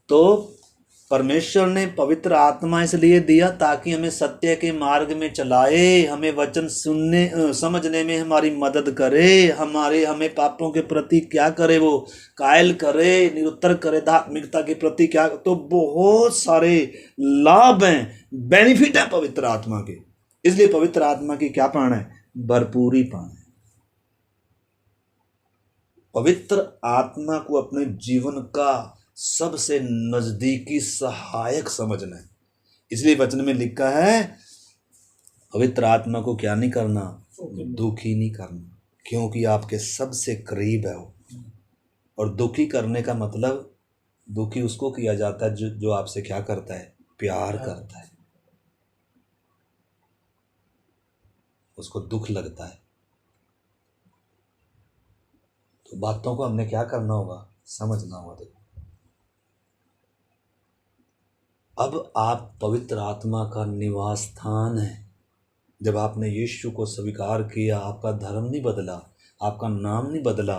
तो परमेश्वर ने पवित्र आत्मा इसलिए दिया ताकि हमें सत्य के मार्ग में चलाए, हमें वचन सुनने समझने में हमारी मदद करे, हमें पापों के प्रति क्या करे? वो कायल करे, निरुत्तर करे, धार्मिकता के प्रति क्या। तो बहुत सारे लाभ हैं, बेनिफिट है पवित्र आत्मा के। इसलिए पवित्र आत्मा की क्या पाना है? भरपूरी पाना है। पवित्र आत्मा को अपने जीवन का सबसे नजदीकी सहायक समझना है। इसलिए वचन में लिखा है पवित्र आत्मा को क्या नहीं करना? दुखी नहीं करना, क्योंकि आपके सबसे करीब है वो। और दुखी करने का मतलब, दुखी उसको किया जाता है जो आपसे क्या करता है? प्यार करता है, उसको दुख लगता है। तो बातों को हमने क्या करना होगा? समझना होगा। देखो, अब आप पवित्र आत्मा का निवास स्थान है। जब आपने यीशु को स्वीकार किया, आपका धर्म नहीं बदला, आपका नाम नहीं बदला,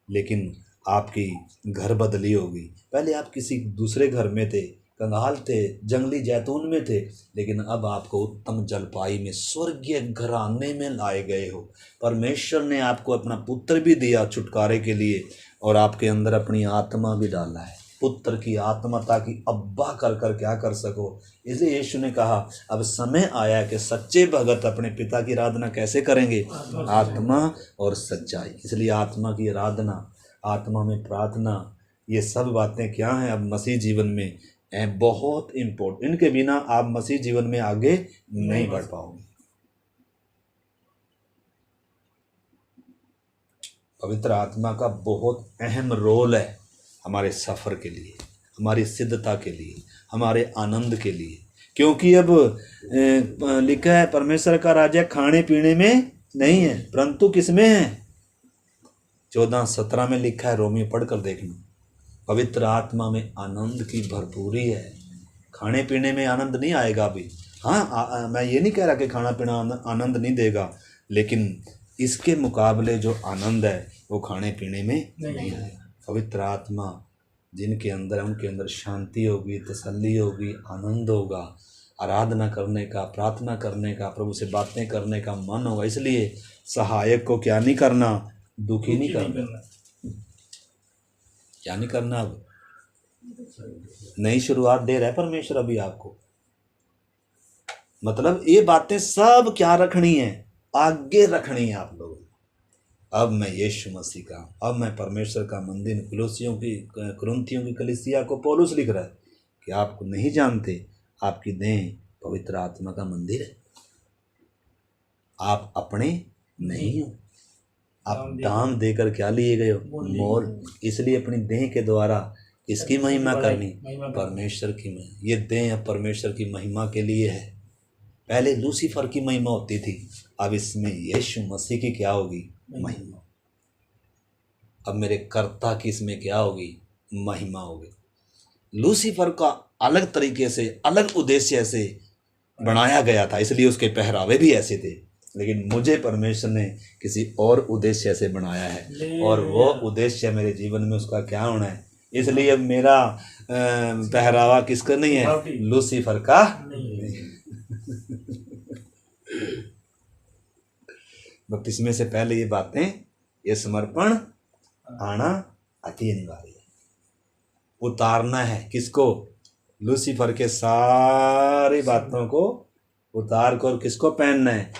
लेकिन आपकी घर बदली होगी। पहले आप किसी दूसरे घर में थे, कंगाल थे, जंगली जैतून में थे, लेकिन अब आपको उत्तम जलपाई में, स्वर्गीय घराने में लाए गए हो। परमेश्वर ने आपको अपना पुत्र भी दिया छुटकारे के लिए, और आपके अंदर अपनी आत्मा भी डाला है, पुत्र की आत्मा, ताकि अब्बा कर कर क्या कर सको। इसलिए यीशु ने कहा अब समय आया है कि सच्चे भगत अपने पिता की आराधना कैसे करेंगे? आत्मा और सच्चाई। इसलिए आत्मा की आराधना, आत्मा में प्रार्थना, ये सब बातें क्या हैं? अब मसीह जीवन में हैं, बहुत इम्पोर्टेंट। इनके बिना आप मसीह जीवन में आगे नहीं बढ़ पाओगे। पवित्र आत्मा का बहुत अहम रोल है हमारे सफ़र के लिए, हमारी सिद्धता के लिए, हमारे आनंद के लिए। क्योंकि अब लिखा है परमेश्वर का राज्य खाने पीने में नहीं है, परंतु किस में है? 14:17 में लिखा है, रोमी पढ़कर देखना। पवित्र आत्मा में आनंद की भरपूरी है। खाने पीने में आनंद नहीं आएगा अभी। हाँ, मैं ये नहीं कह रहा कि खाना पीना आनंद नहीं देगा, लेकिन इसके मुकाबले जो आनंद है वो खाने पीने में नहीं आएगा। पवित्र आत्मा जिनके अंदर है, उनके अंदर शांति होगी, तसल्ली होगी, आनंद होगा, आराधना करने का, प्रार्थना करने का, प्रभु से बातें करने का मन होगा। इसलिए सहायक को क्या नहीं करना? दुखी नहीं करना। क्या नहीं करना? अब नई शुरुआत दे रहा है परमेश्वर अभी आपको। मतलब ये बातें सब क्या रखनी है? आगे रखनी है आप लोगों। अब मैं यीशु मसीह का, अब मैं परमेश्वर का मंदिर। कुरिन्थियों की कलीसिया को पौलुस लिख रहा है कि आपको नहीं जानते, आपकी देह पवित्र आत्मा का मंदिर है। आप अपने नहीं हो, आप दाम देकर क्या लिए गए हो? मोल। इसलिए अपनी देह के द्वारा इसकी महिमा करनी, परमेश्वर की महिमा। ये देह परमेश्वर की महिमा के लिए है। पहले लूसीफर की महिमा होती थी, अब इसमें यीशु मसीह की क्या होगी? महिमा। अब मेरे कर्ता की इसमें क्या होगी? महिमा होगी। लूसीफर का अलग तरीके से, अलग उद्देश्य से बनाया गया था, इसलिए उसके पहरावे भी ऐसे थे। लेकिन मुझे परमेश्वर ने किसी और उद्देश्य से बनाया है, और वो उद्देश्य मेरे जीवन में उसका क्या होना है। इसलिए अब मेरा पहरावा किसका नहीं है? लूसीफर का नहीं। बपतिस्मे से पहले ये बातें, ये समर्पण आना अति अनिवार्य है। उतारना है किसको? लूसीफर के सारी बातों को उतार कर किसको पहनना है?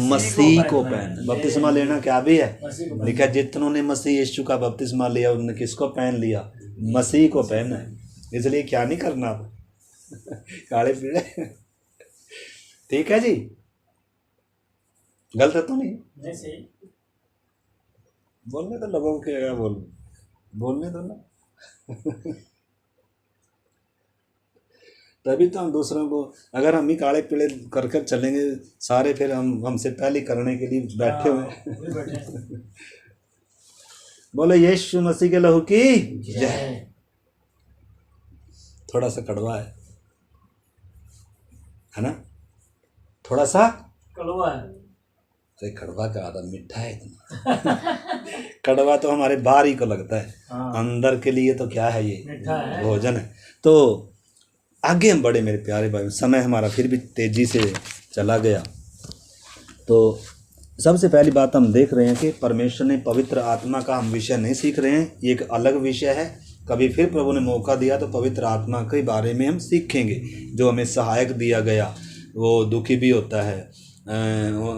मसीह को पहनना। बपतिस्मा लेना क्या भी है? लिखा जितनों ने मसीह यीशु का बपतिस्मा लिया उन्होंने किसको पहन लिया? मसीह को पहना है। इसलिए क्या नहीं करना काले पीले। ठीक है जी, गलत है तो नहीं? सही। बोलने तो लोगों के क्या बोलने दो ना। तभी तो हम दूसरों को, अगर हम ही काले पीले कर कर चलेंगे सारे, फिर हम हमसे पहले करने के लिए बैठे हुए हैं। वही बैठे हैं। बोलो यीशु मसीह के लहू की जय। थोड़ा सा कड़वा है ना, थोड़ा सा कड़वा है। अरे कड़वा का आधा मीठा है इतना। कड़वा तो हमारे बाहर ही को लगता है, हाँ। अंदर के लिए तो क्या है, ये मीठा है। भोजन है। तो आगे हम बढ़े मेरे प्यारे भाई, समय हमारा फिर भी तेजी से चला गया। तो सबसे पहली बात हम देख रहे हैं कि परमेश्वर ने पवित्र आत्मा का हम विषय नहीं सीख रहे हैं, ये एक अलग विषय है। कभी फिर प्रभु ने मौका दिया तो पवित्र आत्मा के बारे में हम सीखेंगे। जो हमें सहायक दिया गया, वो दुखी भी होता है,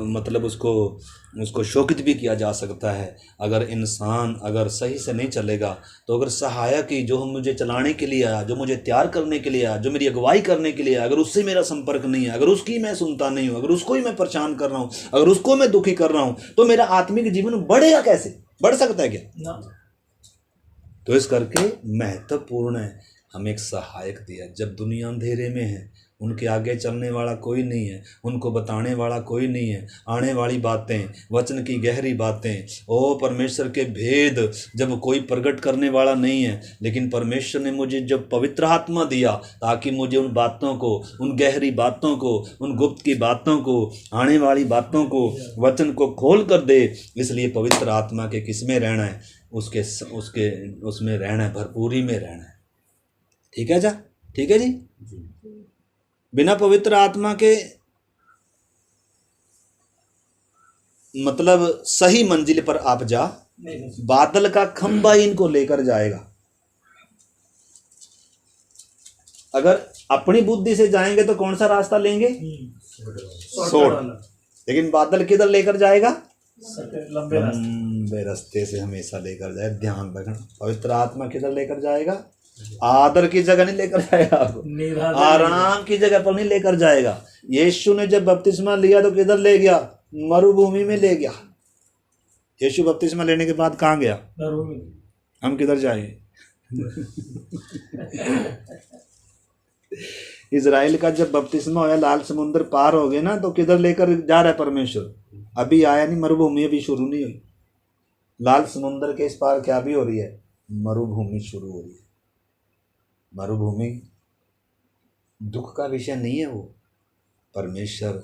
मतलब उसको शोकित भी किया जा सकता है। अगर इंसान अगर सही से नहीं चलेगा, तो अगर सहायक ही जो मुझे चलाने के लिए आया, जो मुझे तैयार करने के लिए आया, जो मेरी अगुवाई करने के लिए आया, अगर उससे मेरा संपर्क नहीं है, अगर उसकी मैं सुनता नहीं हूँ, अगर उसको ही मैं परेशान कर रहा हूँ, अगर उसको मैं दुखी कर रहा हूँ, तो मेरा आत्मिक जीवन बढ़ेगा कैसे? बढ़ सकता है क्या? ना। तो इस करके महत्वपूर्ण है हमें एक सहायक दिया। जब दुनिया अंधेरे में है, उनके आगे चलने वाला कोई नहीं है, उनको बताने वाला कोई नहीं है, आने वाली बातें, वचन की गहरी बातें, ओ परमेश्वर के भेद जब कोई प्रकट करने वाला नहीं है, लेकिन परमेश्वर ने मुझे जब पवित्र आत्मा दिया ताकि मुझे उन बातों को, उन गहरी बातों को, उन गुप्त की बातों को, आने वाली बातों को, वचन को खोल कर दे। इसलिए पवित्र आत्मा के किसमें रहना है? उसमें रहना है, भरपूरी में रहना है। ठीक है ठीक है जी। बिना पवित्र आत्मा के मतलब सही मंजिल पर आप जा, बादल का खंभा इनको लेकर जाएगा। अगर अपनी बुद्धि से जाएंगे तो कौन सा रास्ता लेंगे? शॉर्ट। लेकिन बादल किधर लेकर जाएगा? लंबे रास्ते से हमेशा लेकर जाए। ध्यान रखना, पवित्र आत्मा किधर लेकर जाएगा? आदर की जगह नहीं लेकर जाएगा आपको, आराम की जगह पर नहीं लेकर जाएगा। यीशु ने जब बपतिस्मा लिया तो किधर ले गया? मरुभूमि में ले गया। यीशु बपतिस्मा लेने के बाद कहाँ गया? हम किधर जाएंगे? इजराइल का जब बपतिस्मा होया, लाल समुद्र पार हो गए ना, तो किधर लेकर जा रहा है परमेश्वर? अभी आया नहीं, मरुभूमि अभी शुरू नहीं हुई। लाल समुद्र के इस पार क्या भी हो रही है? मरुभूमि शुरू हो रही है। मरुभूमि दुख का विषय नहीं है, वो परमेश्वर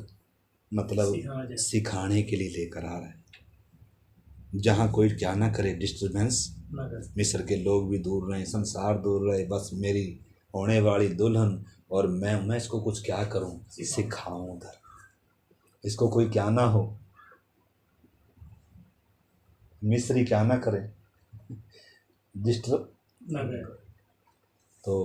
मतलब सिखाने के लिए लेकर आ रहा है। जहाँ कोई क्या ना करे, डिस्टर्बेंस। मिस्र के लोग भी दूर रहे, संसार दूर रहे, बस मेरी होने वाली दुल्हन और मैं इसको कुछ क्या करूं, सिखाऊं उधर, इसको कोई क्या ना हो, मिस्री क्या ना करे, डिस्टर्ब ना करे। तो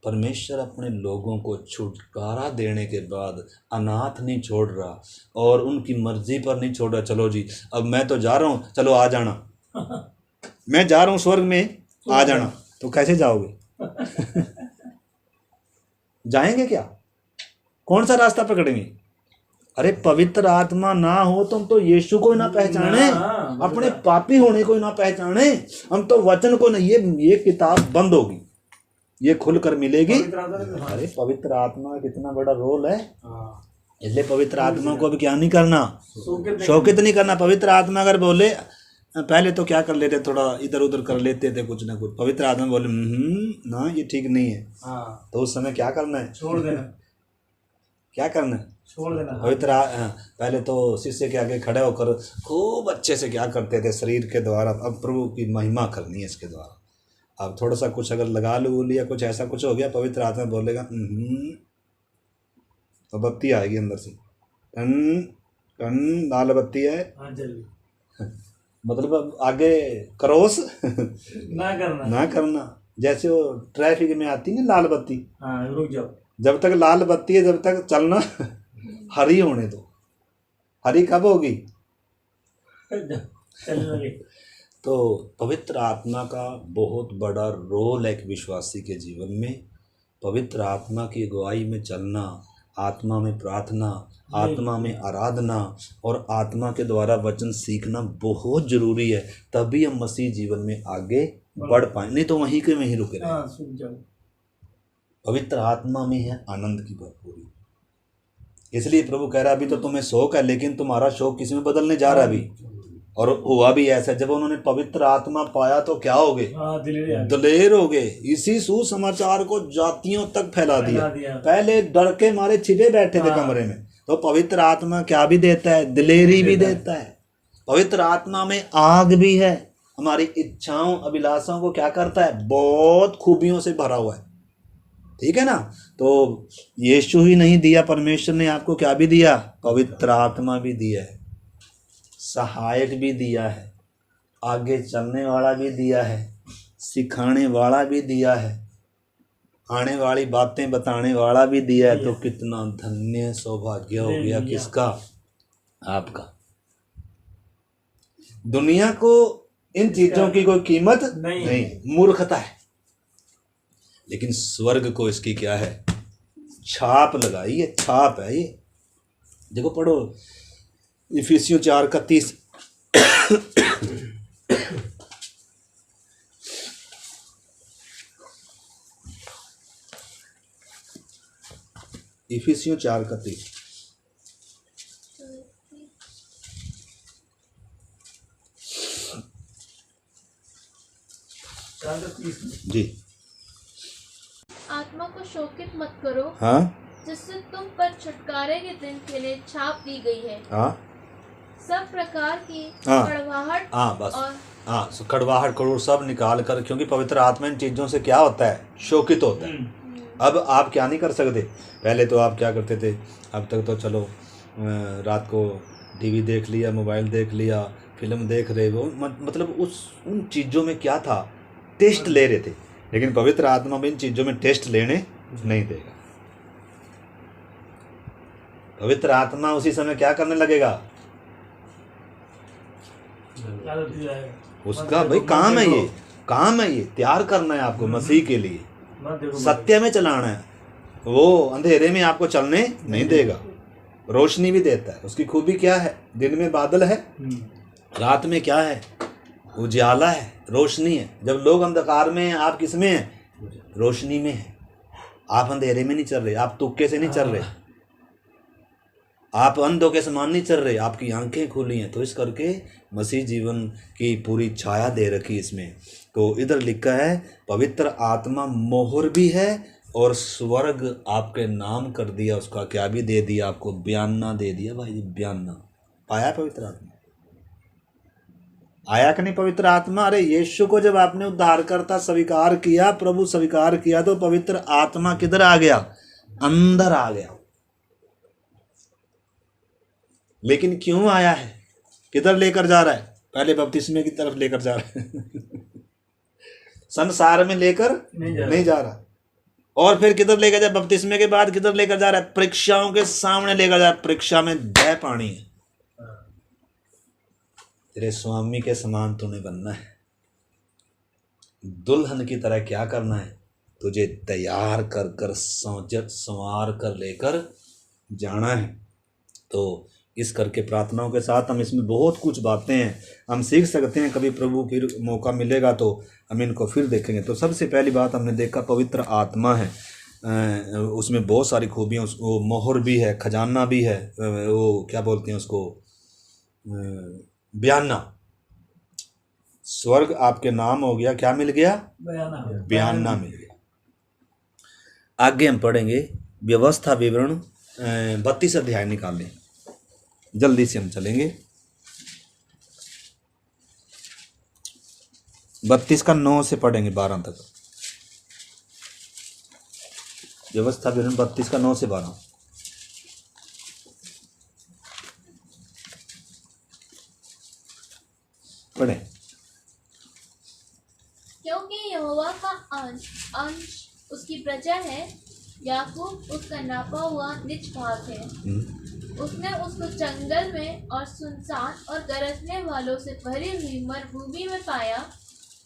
परमेश्वर अपने लोगों को छुटकारा देने के बाद अनाथ नहीं छोड़ रहा और उनकी मर्जी पर नहीं छोड़ रहा। चलो जी, अब मैं तो जा रहा हूँ, चलो आ जाना, मैं जा रहा हूँ स्वर्ग में, आ जाना। तो कैसे जाओगे? जाएंगे क्या? कौन सा रास्ता पकड़ेंगे? अरे पवित्र आत्मा ना हो तुम तो यीशु को ना पहचाने, अपने पापी होने को ना पहचाने, हम तो वचन को नहीं। ये किताब बंद होगी, ये खुलकर मिलेगी। अरे पवित्र आत्मा कितना बड़ा रोल है, इसलिए पवित्र आत्मा को अब क्या नहीं करना, शौकित नहीं करना। पवित्र आत्मा अगर बोले, पहले तो क्या कर लेते, थोड़ा इधर उधर कर लेते थे कुछ ना कुछ। पवित्र आत्मा बोले ना ये ठीक नहीं है, तो उस समय क्या करना है? छोड़ देना। क्या करना है? छोड़ देना। पवित्र पहले तो शिष्य के आगे खड़े होकर खूब अच्छे से क्या करते थे, शरीर के द्वारा अब प्रभु की महिमा करनी है इसके द्वारा। अब थोड़ा सा कुछ अगर लगा लू लिया, कुछ ऐसा कुछ हो गया, पवित्र आत्मा बोलेगा तो बत्ती आएगी अंदर से, लाल बत्ती है, मतलब आगे क्रॉस ना करना। जैसे वो ट्रैफिक में आती है ना लाल बत्ती, रुक जाओ, जब तक लाल बत्ती है जब तक चलना, हरी होने दो। हरी कब होगी? तो पवित्र आत्मा का बहुत बड़ा रोल है एक विश्वासी के जीवन में। पवित्र आत्मा की अगुवाई में चलना, आत्मा में प्रार्थना, आत्मा में आराधना और आत्मा के द्वारा वचन सीखना बहुत जरूरी है। तभी हम मसीह जीवन में आगे बढ़ पाए, नहीं तो वहीं के वहीं रुके रहे। पवित्र आत्मा में है आनंद की भरपूरी। इसलिए प्रभु कह रहा है अभी तो तुम्हें शौक है, लेकिन तुम्हारा शौक किस में बदलने जा रहा है अभी। और हुआ भी ऐसा, जब उन्होंने पवित्र आत्मा पाया तो क्या हो गए? दलेर हो गए। इसी सुसमाचार को जातियों तक फैला दिया। पहले डर के मारे छिपे बैठे थे कमरे में, तो पवित्र आत्मा क्या भी देता है? दिलेरी भी देता है। पवित्र आत्मा में आग भी है, हमारी इच्छाओं अभिलाषाओं को क्या करता है? बहुत खूबियों से भरा हुआ है। ठीक है ना? तो यीशु ही नहीं दिया, परमेश्वर ने आपको क्या भी दिया? पवित्र आत्मा भी दिया है, सहायक भी दिया है, आगे चलने वाला भी दिया है, सिखाने वाला भी दिया है, आने वाली बातें बताने वाला भी दिया है। तो कितना धन्य सौभाग्य हो गया किसका? आपका। दुनिया को इन चीजों की कोई कीमत नहीं, मूर्खता है। लेकिन स्वर्ग को इसकी क्या है? छाप लगाई है, छाप है ये। देखो पढ़ो इफिसियों 4:31। इफिसियों 4:31। जी। आत्मा को शोकित मत करो, हाँ जिससे तुम पर छुटकारे के दिन के लिए छाप दी गई है। हाँ सब प्रकार की हाँ कड़वाहट हाँ बस और हाँ, कड़वाहट करोड़ सब निकाल कर, क्योंकि पवित्र आत्मा इन चीज़ों से क्या होता है? शोकित होता है। अब आप क्या नहीं कर सकते? पहले तो आप क्या करते थे? अब तक तो चलो रात को टीवी देख लिया, मोबाइल देख लिया, फिल्म देख रहे हो, मतलब उन चीज़ों में क्या था? टेस्ट ले रहे थे। लेकिन पवित्र आत्मा में इन चीज़ों में टेस्ट लेने नहीं देगा। पवित्र आत्मा उसी समय क्या करने लगेगा? उसका भाई काम है, ये काम है, ये तैयार करना है आपको मसीह के लिए, सत्य में चलाना है। वो अंधेरे में आपको चलने नहीं देगा, रोशनी भी देता है। उसकी खूबी क्या है? दिन में बादल है, रात में क्या है? उजाला है, रोशनी है। जब लोग अंधकार में हैं, आप किस में हैं? रोशनी में हैं। आप अंधेरे में नहीं चल रहे, आप तुक्के से नहीं चल रहे, आप अंधों के समान नहीं चल रहे, आपकी आंखें खुली हैं। तो इस करके मसीह जीवन की पूरी छाया दे रखी इसमें। तो इधर लिखा है पवित्र आत्मा मोहर भी है, और स्वर्ग आपके नाम कर दिया, उसका क्या भी दे दिया आपको? बयाना दे दिया। भाई जी बयाना पाया पवित्र आत्मा? आया कि नहीं पवित्र आत्मा? अरे यीशु को जब आपने उद्धारकर्ता स्वीकार किया, प्रभु स्वीकार किया, तो पवित्र आत्मा किधर आ गया? अंदर आ गया। लेकिन क्यों आया है? किधर लेकर जा रहा है? पहले बपतिस्मे की तरफ लेकर जा रहा है संसार में लेकर नहीं जा रहा। और फिर किधर लेकर जा? बपतिस्मे के बाद किधर लेकर जा रहा है? परीक्षाओं के सामने लेकर जा रहा है। परीक्षा में दह पानी है। तेरे स्वामी के समान तूने बनना है, दुल्हन की तरह क्या करना है? तुझे तैयार कर कर संवार कर लेकर जाना है। तो इस करके प्रार्थनाओं के साथ हम इसमें बहुत कुछ बातें हैं हम सीख सकते हैं। कभी प्रभु फिर मौका मिलेगा तो हम इनको फिर देखेंगे। तो सबसे पहली बात हमने देखा पवित्र आत्मा है, उसमें बहुत सारी खूबियाँ, वो मोहर भी है, खजाना भी है, वो क्या बोलते हैं उसको, बयाना। स्वर्ग आपके नाम हो गया, क्या मिल गया? बयाना मिल गया। आगे हम पढ़ेंगे व्यवस्था विवरण 32 अध्याय निकाल लें, जल्दी से हम चलेंगे। 32 का 9 से पढ़ेंगे 12 तक। व्यवस्था विवरण 32 का 9 से 12। पढ़े। क्योंकि यहोवा का अंश उसकी प्रजा है, याकूब उसका नापा हुआ निज भाग है। उसने उसको जंगल में और सुनसान और गरजने वालों से भरी हुई मरुभूमि में पाया।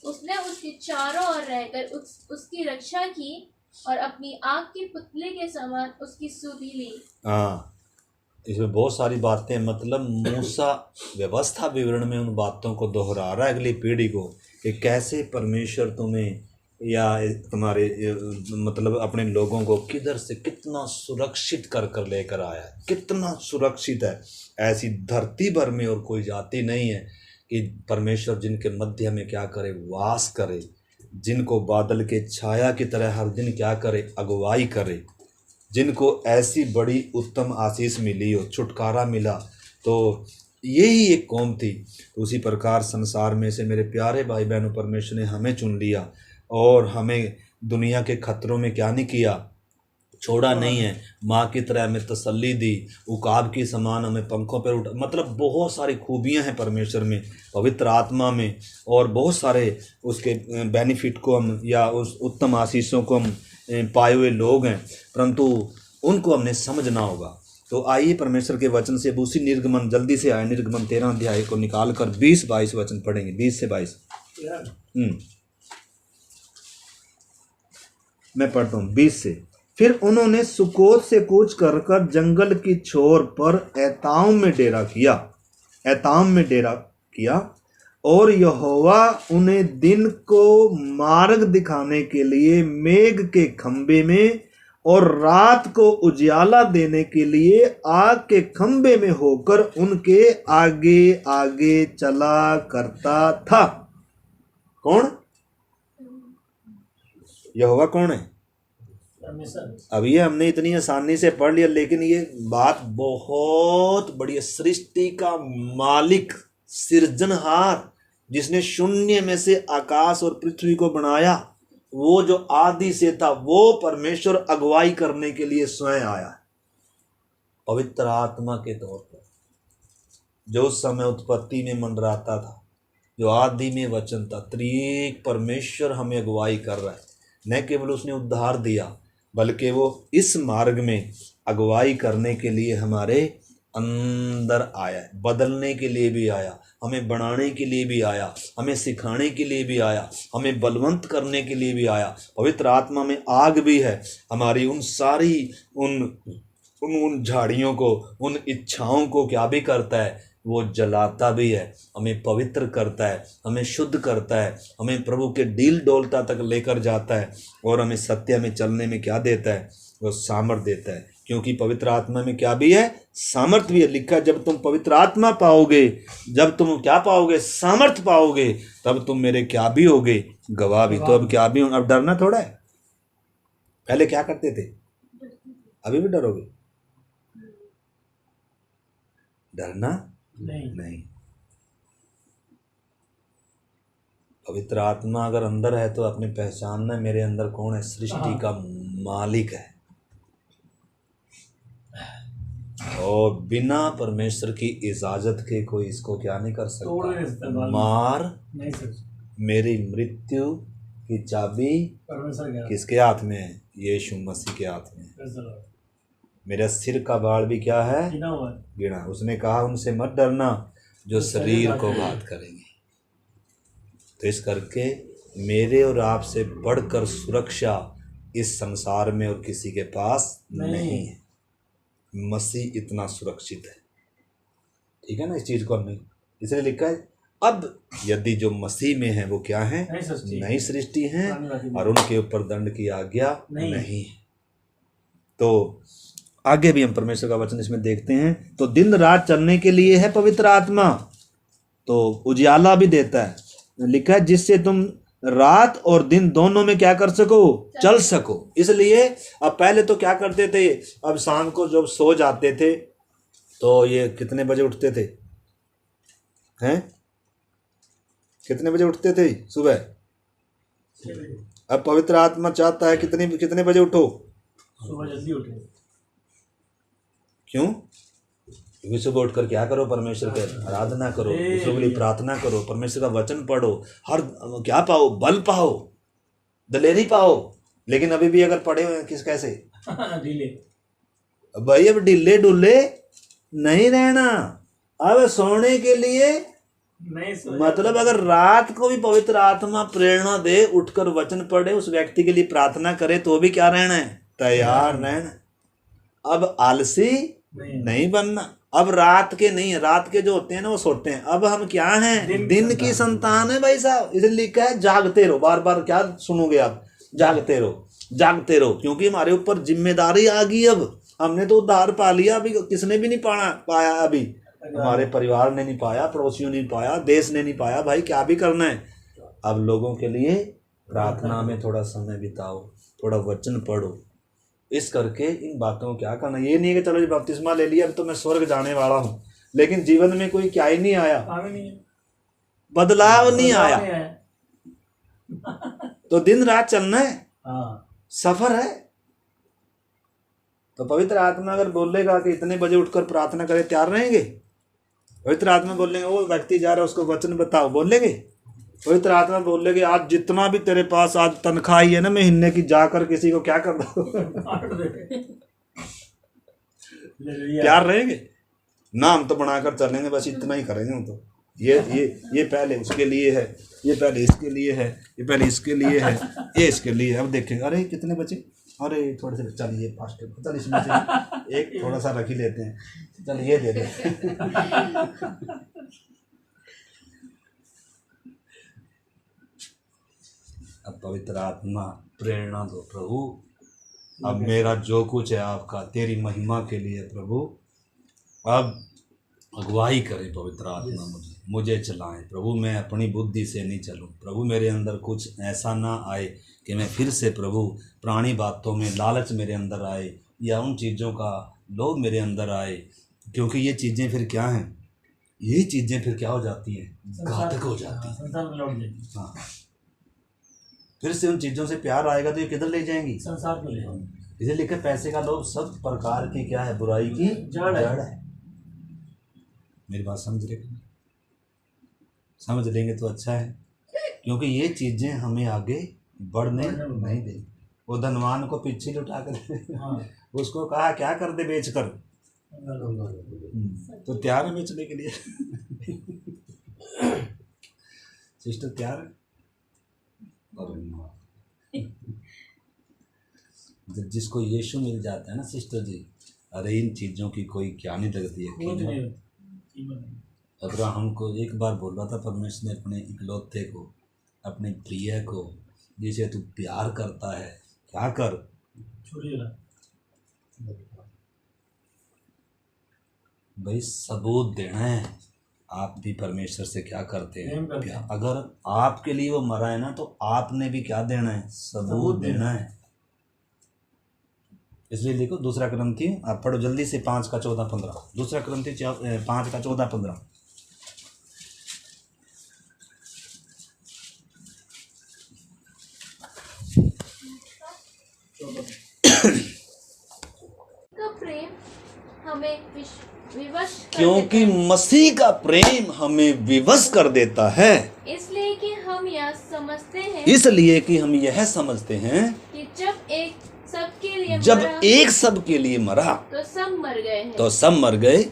उसने उसके चारों ओर रहकर उसकी रक्षा की और अपनी आग की पुतली के समान उसकी सुधि ली। हाँ, इसमें बहुत सारी बातें, मतलब मूसा व्यवस्था विवरण में उन बातों को दोहरा रहा है अगली पीढ़ी को कि कैसे परमेश्वर तुम्हें या तुम्हारे मतलब अपने लोगों को किधर से कितना सुरक्षित कर कर लेकर आया है, कितना सुरक्षित है। ऐसी धरती भर में और कोई जाति नहीं है कि परमेश्वर जिनके मध्य में क्या करे, वास करे, जिनको बादल के छाया की तरह हर दिन क्या करे, अगुवाई करे, जिनको ऐसी बड़ी उत्तम आशीष मिली हो, छुटकारा मिला, तो यही एक कौम थी। तो उसी प्रकार संसार में से मेरे प्यारे भाई बहनों, परमेश्वर ने हमें चुन लिया और हमें दुनिया के खतरों में क्या नहीं किया, छोड़ा नहीं है। माँ की तरह हमें तसल्ली दी, उकाब की समान हमें पंखों पर उठा। मतलब बहुत सारी खूबियाँ हैं परमेश्वर में, पवित्र आत्मा में, और बहुत सारे उसके बेनिफिट को हम या उस उत्तम आशीषों को हम पाए हुए लोग हैं, परंतु उनको हमने समझना होगा। तो आइए परमेश्वर के वचन से अब उसी निर्गमन, जल्दी से आए, निर्गमन 13 अध्याय को निकाल कर 20-22 वचन पढ़ेंगे, 20 से 22। मैं पढ़ता हूँ 20 से। फिर उन्होंने सुकोत से कूच कर जंगल की छोर पर एताम में डेरा किया और यहोवा उन्हें दिन को मार्ग दिखाने के लिए मेघ के खंबे में और रात को उजियाला देने के लिए आग के खंबे में होकर उनके आगे आगे चला करता था। कौन? यहोवा कौन है? अब ये हमने इतनी आसानी से पढ़ लिया, लेकिन ये बात बहुत बड़ी है। सृष्टि का मालिक, सृजनहार, जिसने शून्य में से आकाश और पृथ्वी को बनाया, वो जो आदि से था, वो परमेश्वर अगुवाई करने के लिए स्वयं आया है पवित्र आत्मा के तौर पर, जो उस समय उत्पत्ति में मंडराता था, जो आदि में वचन था। त्रिएक परमेश्वर हमें अगुवाई कर रहा है। न केवल उसने उद्धार दिया, बल्कि वो इस मार्ग में अगुवाई करने के लिए हमारे अंदर आया है, बदलने के लिए भी आया, हमें बनाने के लिए भी आया, हमें सिखाने के लिए भी आया, हमें बलवंत करने के लिए भी आया। पवित्र आत्मा में आग भी है, हमारी उन सारी उन झाड़ियों को, उन इच्छाओं को क्या भी करता है, वो जलाता भी है, हमें पवित्र करता है, हमें शुद्ध करता है, हमें प्रभु के डील डोलता तक लेकर जाता है, और हमें सत्य में चलने में क्या देता है, वो सामर्थ देता है। क्योंकि पवित्र आत्मा में क्या भी है, सामर्थ भी है। लिखा, जब तुम पवित्र आत्मा पाओगे, जब तुम क्या पाओगे, सामर्थ पाओगे, तब तुम मेरे क्या भी होगे, गवाह भी। तो अब क्या भी, अब डरना थोड़ा है। पहले क्या करते थे, अभी भी डरोगे? डरना नहीं। पवित्र आत्मा अगर अंदर है तो अपने पहचानना, मेरे अंदर कौन है, सृष्टि का मालिक है, और बिना परमेश्वर की इजाजत के कोई इसको क्या नहीं कर सकता, मार नहीं सकता। मेरी मृत्यु की चाबी किसके हाथ में है? यीशु मसीह के हाथ में है। मेरा सिर का बाल भी क्या है, गिना। उसने कहा उनसे मत डरना जो शरीर को घात करेंगे। तो इस करके मेरे और आपसे बढ़कर सुरक्षा इस संसार में और किसी के पास नहीं है। मसीह इतना सुरक्षित है, ठीक है ना। इस चीज को हमने इसलिए लिखा है, अब यदि जो मसीह में है वो क्या है, नई सृष्टि है, और उनके ऊपर दंड की आज्ञा नहीं है। तो आगे भी हम परमेश्वर का वचन इसमें देखते हैं। तो दिन रात चलने के लिए है पवित्र आत्मा, तो उजियाला भी देता है। लिखा है जिससे तुम रात और दिन दोनों में क्या कर सको, चल सको। इसलिए अब पहले तो क्या करते थे, अब शाम को जब सो जाते थे तो ये कितने बजे उठते थे, हैं? कितने बजे उठते थे सुबह? अब पवित्र आत्मा चाहता है कितने बजे उठो, सुबह जल्दी उठे। क्यों? क्योंकि सुबह उठकर क्या करो, परमेश्वर के आराधना करो, दूसरों के लिए प्रार्थना करो, परमेश्वर का वचन पढ़ो, हर क्या पाओ, बल पाओ, दलेरी पाओ। लेकिन अभी भी अगर पढ़े हुए किस कैसे ढीले भाई, अब ढीले डुले नहीं रहना। अब सोने के लिए नहीं, मतलब अगर रात को भी पवित्र आत्मा प्रेरणा दे, उठकर वचन पढ़े, उस व्यक्ति के लिए प्रार्थना करे, तो भी क्या रहना है, तैयार रहना। अब आलसी नहीं बनना। अब रात के नहीं है, रात के जो होते हैं ना वो सोते हैं। अब हम क्या हैं, दिन की संतान है भाई साहब। इसलिए लिखा है जागते रहो। बार बार क्या सुनोगे आप, जागते रहो, जागते रहो, क्योंकि हमारे ऊपर जिम्मेदारी आ गई। अब हमने तो उद्धार पा लिया, अभी किसने भी नहीं पाया। अभी हमारे परिवार ने नहीं पाया, पड़ोसियों ने नहीं पाया, देश ने नहीं पाया। भाई क्या भी करना है। अब लोगों के लिए प्रार्थना में थोड़ा समय बिताओ, थोड़ा वचन पढ़ो। इस करके इन बातों को क्या करना, ये नहीं है कि चलो जी बपतिस्मा ले लिया अब तो मैं स्वर्ग जाने वाला हूँ, लेकिन जीवन में कोई क्या ही नहीं आया, बदलाव नहीं आया। तो दिन रात चलना है, सफर है। तो पवित्र आत्मा अगर बोलेगा कि इतने बजे उठकर प्रार्थना करे, तैयार रहेंगे? पवित्र आत्मा बोलेंगे वो व्यक्ति जा रहा है उसको वचन बताओ, बोलेंगे? पवित्र आत्मा बोलेगे आज जितना भी तेरे पास आज तनख्वाह है ना महीने की, जाकर किसी को क्या कर दो, तैयार रहेंगे? नाम तो बनाकर चलेंगे, बस इतना ही करेंगे हम तो। ये पहले उसके लिए है, ये पहले इसके लिए है, ये पहले इसके लिए है, ये इसके लिए है। अब देखेंगे अरे कितने बचे, अरे थोड़े से, चल ये फास्ट, चल इसमें से एक थोड़ा सा रख ही लेते हैं, चल ये दे दे। अब पवित्र आत्मा प्रेरणा दो प्रभु, अब मेरा जो कुछ है आपका तेरी महिमा के लिए प्रभु, अब अगुवाई करें पवित्र आत्मा, मुझे चलाएं प्रभु। मैं अपनी बुद्धि से नहीं चलूं प्रभु, मेरे अंदर कुछ ऐसा ना आए कि मैं फिर से प्रभु प्राणी बातों में लालच मेरे अंदर आए, या उन चीज़ों का लोभ मेरे अंदर आए, क्योंकि ये चीज़ें फिर क्या हैं, ये चीज़ें फिर क्या हो जाती हैं, घातक हो जाती हैं। हाँ, फिर से उन चीज़ों से प्यार आएगा तो ये किधर ले जाएंगी, संसार में ले जाएंगी। इसे लिखा पैसे का लोभ सब प्रकार की क्या है, बुराई की जड़ है। मेरी बात समझ रहे, समझ लेंगे तो अच्छा है, क्योंकि ये चीज़ें हमें आगे बढ़ने नहीं देंगी। वो धनवान को पीछे लुटा कर उसको कहा क्या कर दे बेच कर, तो तैयार है बेचने के लिए। सिस्टर तैयार है? जब जिसको यीशु मिल जाता है ना सिस्टर जी, अरे इन चीज़ों की कोई क्या नहीं लगती है। अब्राहम को एक बार बोल रहा था परमेश्वर ने अपने इकलौते को, अपने प्रिय को, जिसे तू प्यार करता है, क्या कर, भाई सबूत देना है। आप भी परमेश्वर से क्या करते हैं, अगर आपके लिए वो मरा है ना तो आपने भी क्या देना है, सबूत देना है। इसलिए लिखो दूसरा क्रंथी, आप पढ़ो जल्दी से 5:14-15, दूसरा क्रंथी 5:14-15। का प्रेम हमें विवश कर क्योंकि देता है। मसीह का प्रेम हमें विवश कर देता है, इसलिए कि हम यह समझते हैं, इसलिए कि हम यह समझते हैं कि जब एक सबके लिए जब मरा, एक सब के लिए मरा तो सब मर गए हैं, तो सब मर गए,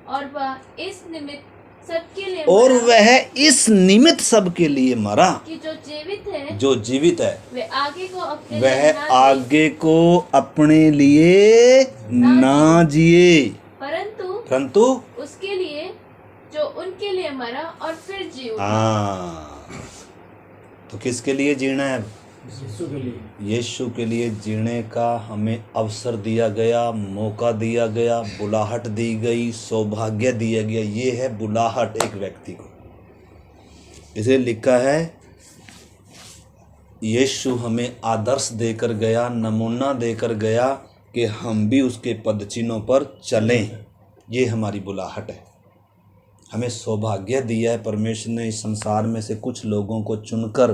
और वह इस निमित्त सबके लिए और मरा, वह इस निमित्त सब के लिए मरा कि जो जीवित है जो जीवित है वह आगे को अपने लिए वह ना आगे को अपने लिए ना जिए, परंतु उसके लिए जो उनके लिए मरा और फिर जी उठा। हाँ, तो किसके लिए जीना है, यीशु के लिए, यीशु के लिए जीने का हमें अवसर दिया गया, मौका दिया गया, बुलाहट दी गई, सौभाग्य दिया गया। ये है बुलाहट एक व्यक्ति को। इसे लिखा है यीशु हमें आदर्श देकर गया, नमूना देकर गया कि हम भी उसके पदचिन्हों पर चलें। ये हमारी बुलाहट है। हमें सौभाग्य दिया है परमेश्वर ने, इस संसार में से कुछ लोगों को चुनकर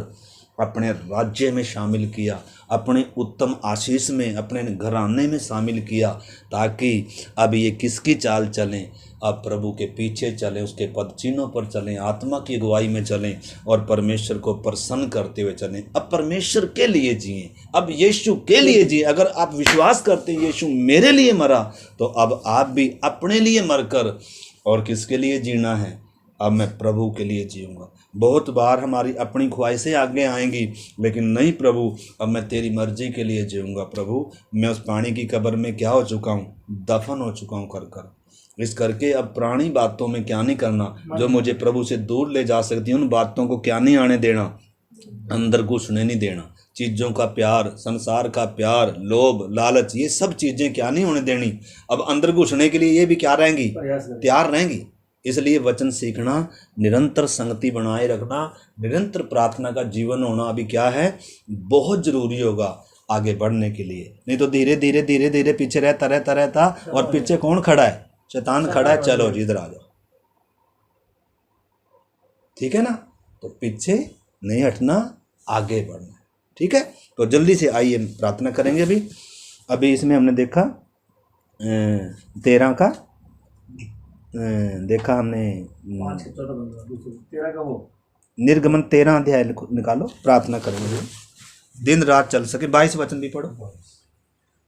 अपने राज्य में शामिल किया, अपने उत्तम आशीष में, अपने घराने में शामिल किया, ताकि अब ये किसकी चाल चलें, अब प्रभु के पीछे चलें, उसके पदचिन्हों पर चलें, आत्मा की अगुवाई में चलें और परमेश्वर को प्रसन्न करते हुए चलें। अब परमेश्वर के लिए जिएं, अब यीशु के लिए जिएं। अगर आप विश्वास करते हैं यीशु मेरे लिए मरा, तो अब आप भी अपने लिए मरकर और किसके लिए जीना है, अब मैं प्रभु के लिए जीऊँगा। बहुत बार हमारी अपनी ख्वाहिशें आगे आएंगी, लेकिन नहीं प्रभु, अब मैं तेरी मर्जी के लिए जीऊँगा। प्रभु मैं उस पानी की कब्र में क्या हो चुका हूँ, दफन हो चुका हूँ कर कर। इस करके अब प्राणी बातों में क्या नहीं करना, जो मुझे प्रभु से दूर ले जा सकती है उन बातों को क्या नहीं आने देना, अंदर घुसने नहीं देना। चीज़ों का प्यार, संसार का प्यार, लोभ, लालच, ये सब चीज़ें क्या नहीं होने देनी। अब अंदर घुसने के लिए ये भी क्या रहेंगी, तैयार रहेंगी। इसलिए वचन सीखना, निरंतर संगति बनाए रखना, निरंतर प्रार्थना का जीवन होना अभी क्या है, बहुत जरूरी होगा आगे बढ़ने के लिए। नहीं तो धीरे धीरे धीरे धीरे पीछे रहता और पीछे कौन खड़ा है, शैतान खड़ा है, चलो जी इधर आ जाओ, ठीक है ना। तो पीछे नहीं हटना, आगे बढ़ना, ठीक है। तो जल्दी से आइए प्रार्थना करेंगे। अभी इसमें हमने देखा 13 का देखा हमने 13 का वो निर्गमन 13 अध्याय निकालो, प्रार्थना करेंगे दिन रात चल सके। 22 वचन भी पढ़ो।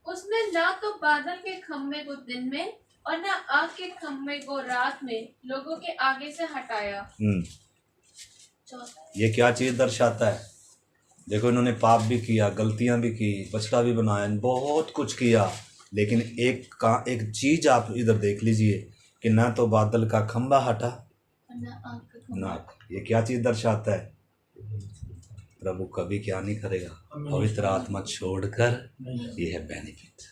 उसने ना तो बादल के खम्भे को दिन में और ना आग के खम्भे को रात में लोगों के आगे से हटाया। ये क्या चीज दर्शाता है? देखो इन्होंने पाप भी किया, गलतियां भी की, बछड़ा भी बनाया, बहुत कुछ किया, लेकिन एक चीज आप इधर देख लीजिए कि ना तो बादल का खंबा हटा ना। ये क्या चीज दर्शाता है? प्रभु कभी क्या नहीं करेगा, पवित्र आत्मा छोड़कर। ये है बेनिफिट।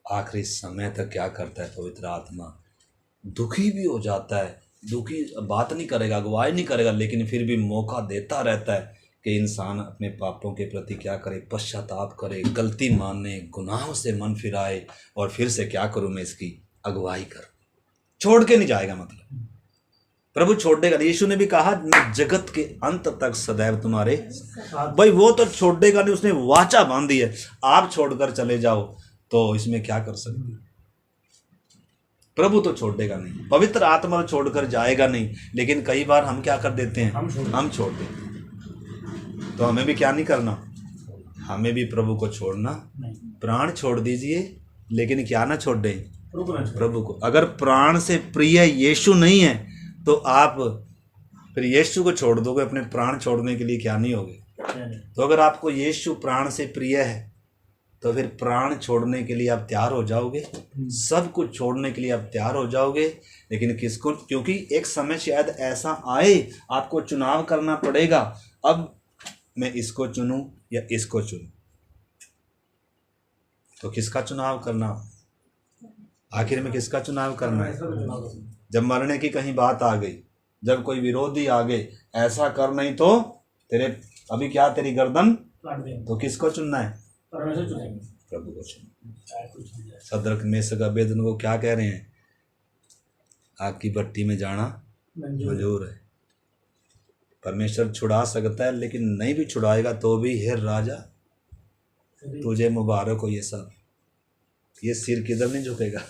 आखिरी समय तक क्या करता है पवित्र आत्मा? दुखी भी हो जाता है, दुखी बात नहीं करेगा, अगुवाई नहीं करेगा, लेकिन फिर भी मौका देता रहता है कि इंसान अपने पापों के प्रति क्या करे, पश्चाताप करे, गलती माने, गुनाहों से मन फिराए और फिर से क्या करूं मैं, इसकी अगुवाई कर। छोड़ के नहीं जाएगा, मतलब प्रभु छोड़ेगा नहीं। यीशु ने भी कहा मैं जगत के अंत तक सदैव तुम्हारे। भाई वो तो छोड़ेगा नहीं, उसने वाचा बांधी है। आप छोड़कर चले जाओ तो इसमें क्या कर सकते हैं? प्रभु तो छोड़ेगा नहीं, पवित्र आत्मा छोड़कर जाएगा नहीं। लेकिन कई बार हम क्या कर देते हैं, हम छोड़ देते हैं। तो हमें भी क्या नहीं करना, हमें भी प्रभु को छोड़ना। प्राण छोड़ दीजिए, लेकिन क्या ना छोड़ दें, प्रभु को। अगर प्राण से प्रिय यीशु नहीं है तो आप फिर यीशु को छोड़ दोगे, अपने प्राण छोड़ने के लिए क्या नहीं होगे। तो अगर आपको यीशु प्राण से प्रिय है तो फिर प्राण छोड़ने के लिए आप तैयार हो जाओगे, सब कुछ छोड़ने के लिए आप तैयार हो जाओगे। लेकिन किसको? क्योंकि एक समय शायद ऐसा आए आपको चुनाव करना पड़ेगा, अब मैं इसको चुनूं या इसको चुनूं। तो किसका चुनाव करना? आखिर में किसका चुनाव करना है? जब मरने की कहीं बात आ गई, जब कोई विरोधी आ गए, ऐसा कर नहीं तो तेरे अभी क्या तेरी गर्दन, तो किसको चुनना है? प्रभु को चुनना। सदरक मेशक अबेदनगो क्या कह रहे हैं? आग की भट्टी में जाना मंजूर है। परमेश्वर छुड़ा सकता है, लेकिन नहीं भी छुड़ाएगा तो भी हे राजा तुझे मुबारक हो। ये सब, ये सिर किधर नहीं झुकेगा,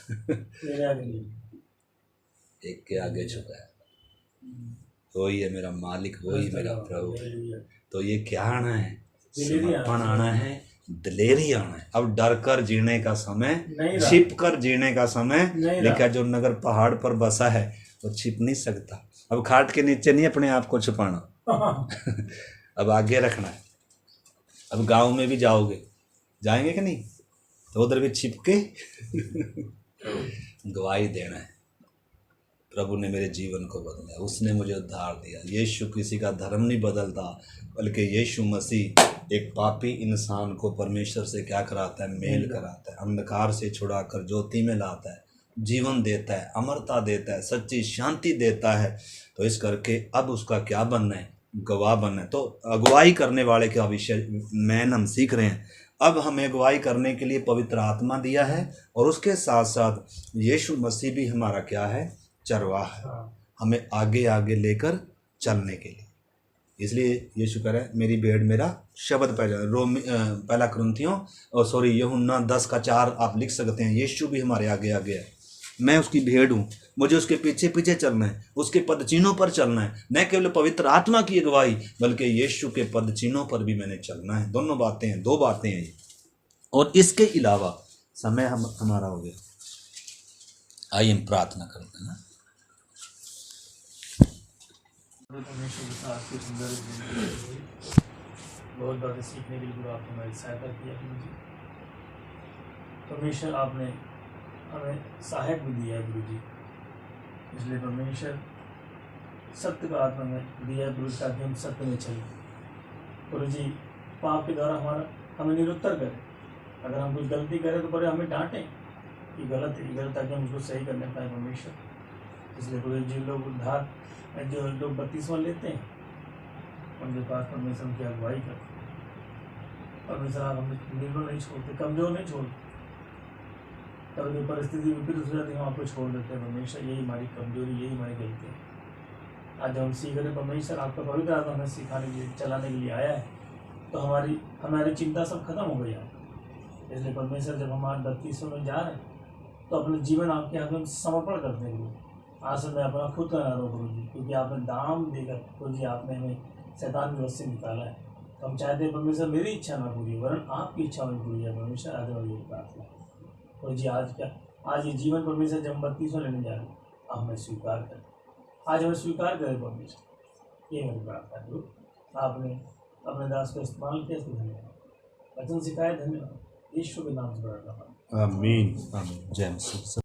एक के आगे झुका है। वही है मेरा मालिक, वही मेरा प्रभु। तो ये क्या आना है? समर्पण आना है, दिलेरी आना है। अब डर कर जीने का समय, छिप कर जीने का समय लिखा। जो नगर पहाड़ पर बसा है वो छिप नहीं सकता। अब खाट के नीचे नहीं अपने आप को छुपाना अब आगे रखना है। अब गांव में भी जाओगे, जाएंगे कि नहीं, तो उधर भी छिप के गवाही देना है। प्रभु ने मेरे जीवन को बदला, उसने मुझे उद्धार दिया। यीशु किसी का धर्म नहीं बदलता, बल्कि यीशु मसीह एक पापी इंसान को परमेश्वर से क्या कराता है? मेल कराता है। अंधकार से छुड़ाकर ज्योति में लाता है, जीवन देता है, अमरता देता है, सच्ची शांति देता है। तो इस करके अब उसका क्या बनना है? गवाह बनना है। तो अगुवाई करने वाले का विषय मैन हम सीख रहे हैं। अब हमें अगुवाई करने के लिए पवित्र आत्मा दिया है, और उसके साथ साथ यीशु मसीह भी हमारा क्या है? चरवाह है, हमें आगे आगे लेकर चलने के लिए। इसलिए यीशु कह रहा है मेरी भेड़ मेरा शब्द पहचान। पहला कुरिन्थियों यूहन्ना 10:4 आप लिख सकते हैं। यीशु भी हमारे आगे आगे है। मैं उसकी भेड़ हूँ, मुझे उसके पीछे पीछे चलना है, उसके पदचिन्हों पर चलना है। न केवल पवित्र आत्मा की अगुवाई, बल्कि यीशु के पदचिन्हों पर भी मैंने चलना है। दोनों बातें हैं, दो बातें हैं ये। और इसके अलावा समय हमारा हो गया। आइए हम प्रार्थना करते हैं ना। बहुत बातें सीखने के लिए आपने हमारी सहायता की है। परमेश्वर आपने हमें सहायक भी दिया है गुरु जी, इसलिए परमेश्वर सत्य का आत्मा में दिया गुरु जी, ताकि हम सत्य में चलें। गुरु जी पाप के द्वारा हमें निरुत्तर करें, अगर हम कुछ गलती करें तो पहले हमें डांटें, ये गलत है, ये गलत, ताकि हम उसको सही करने पाए परमेश्वर। इसलिए गुरु जी लोग उद्धार जो लोग बपतिस्मा लेते हैं उनके पास परमेश्वर की अगुवाई करते, परमेश्वर आप हमें निर्बल नहीं छोड़ते, कमजोर नहीं छोड़ते। कभी कोई परिस्थिति विपरीत हो जाती है हम आपको छोड़ देते हैं परमेश्वर, यही हमारी कमजोरी, यही हमारी गलती है। आज हम सीख रहे परमेश्वर आपका पवित्र आत्मा हमें सिखाने के लिए, चलाने के लिए आया है, तो हमारी चिंता सब खत्म हो गई है। इसलिए परमेश्वर जब हम आज बपतिस्मा में जा रहे हैं तो अपने जीवन आपके हाथ में समर्पण करते हैं गुरु। आज से मैं अपना खुद का नाम गुरु जी, क्योंकि आपने दाम देकर गुरु जी आपने हमें शैतान की वश से निकाला है। तो हम चाहते हैं परमेश्वर मेरी इच्छा ना पूरी वरन आपकी इच्छा में पूरी है परमेश्वर। आगे वाली प्रार्थना गुरु जी, आज ये जीवन परमेश्वर जब हम बपतिस्मा लेने जा रहे हैं आप हमें स्वीकार करें, आज हमें स्वीकार करें परमेश्वर, ये मेरी प्रार्थना गुरु। आपने अपने दास को इस्तेमाल किया, इसको धन्यवाद। वचन सिखाए, धन्यवाद। यीशु के नाम से प्रार्थना। आमीन आमीन। जय मसीह।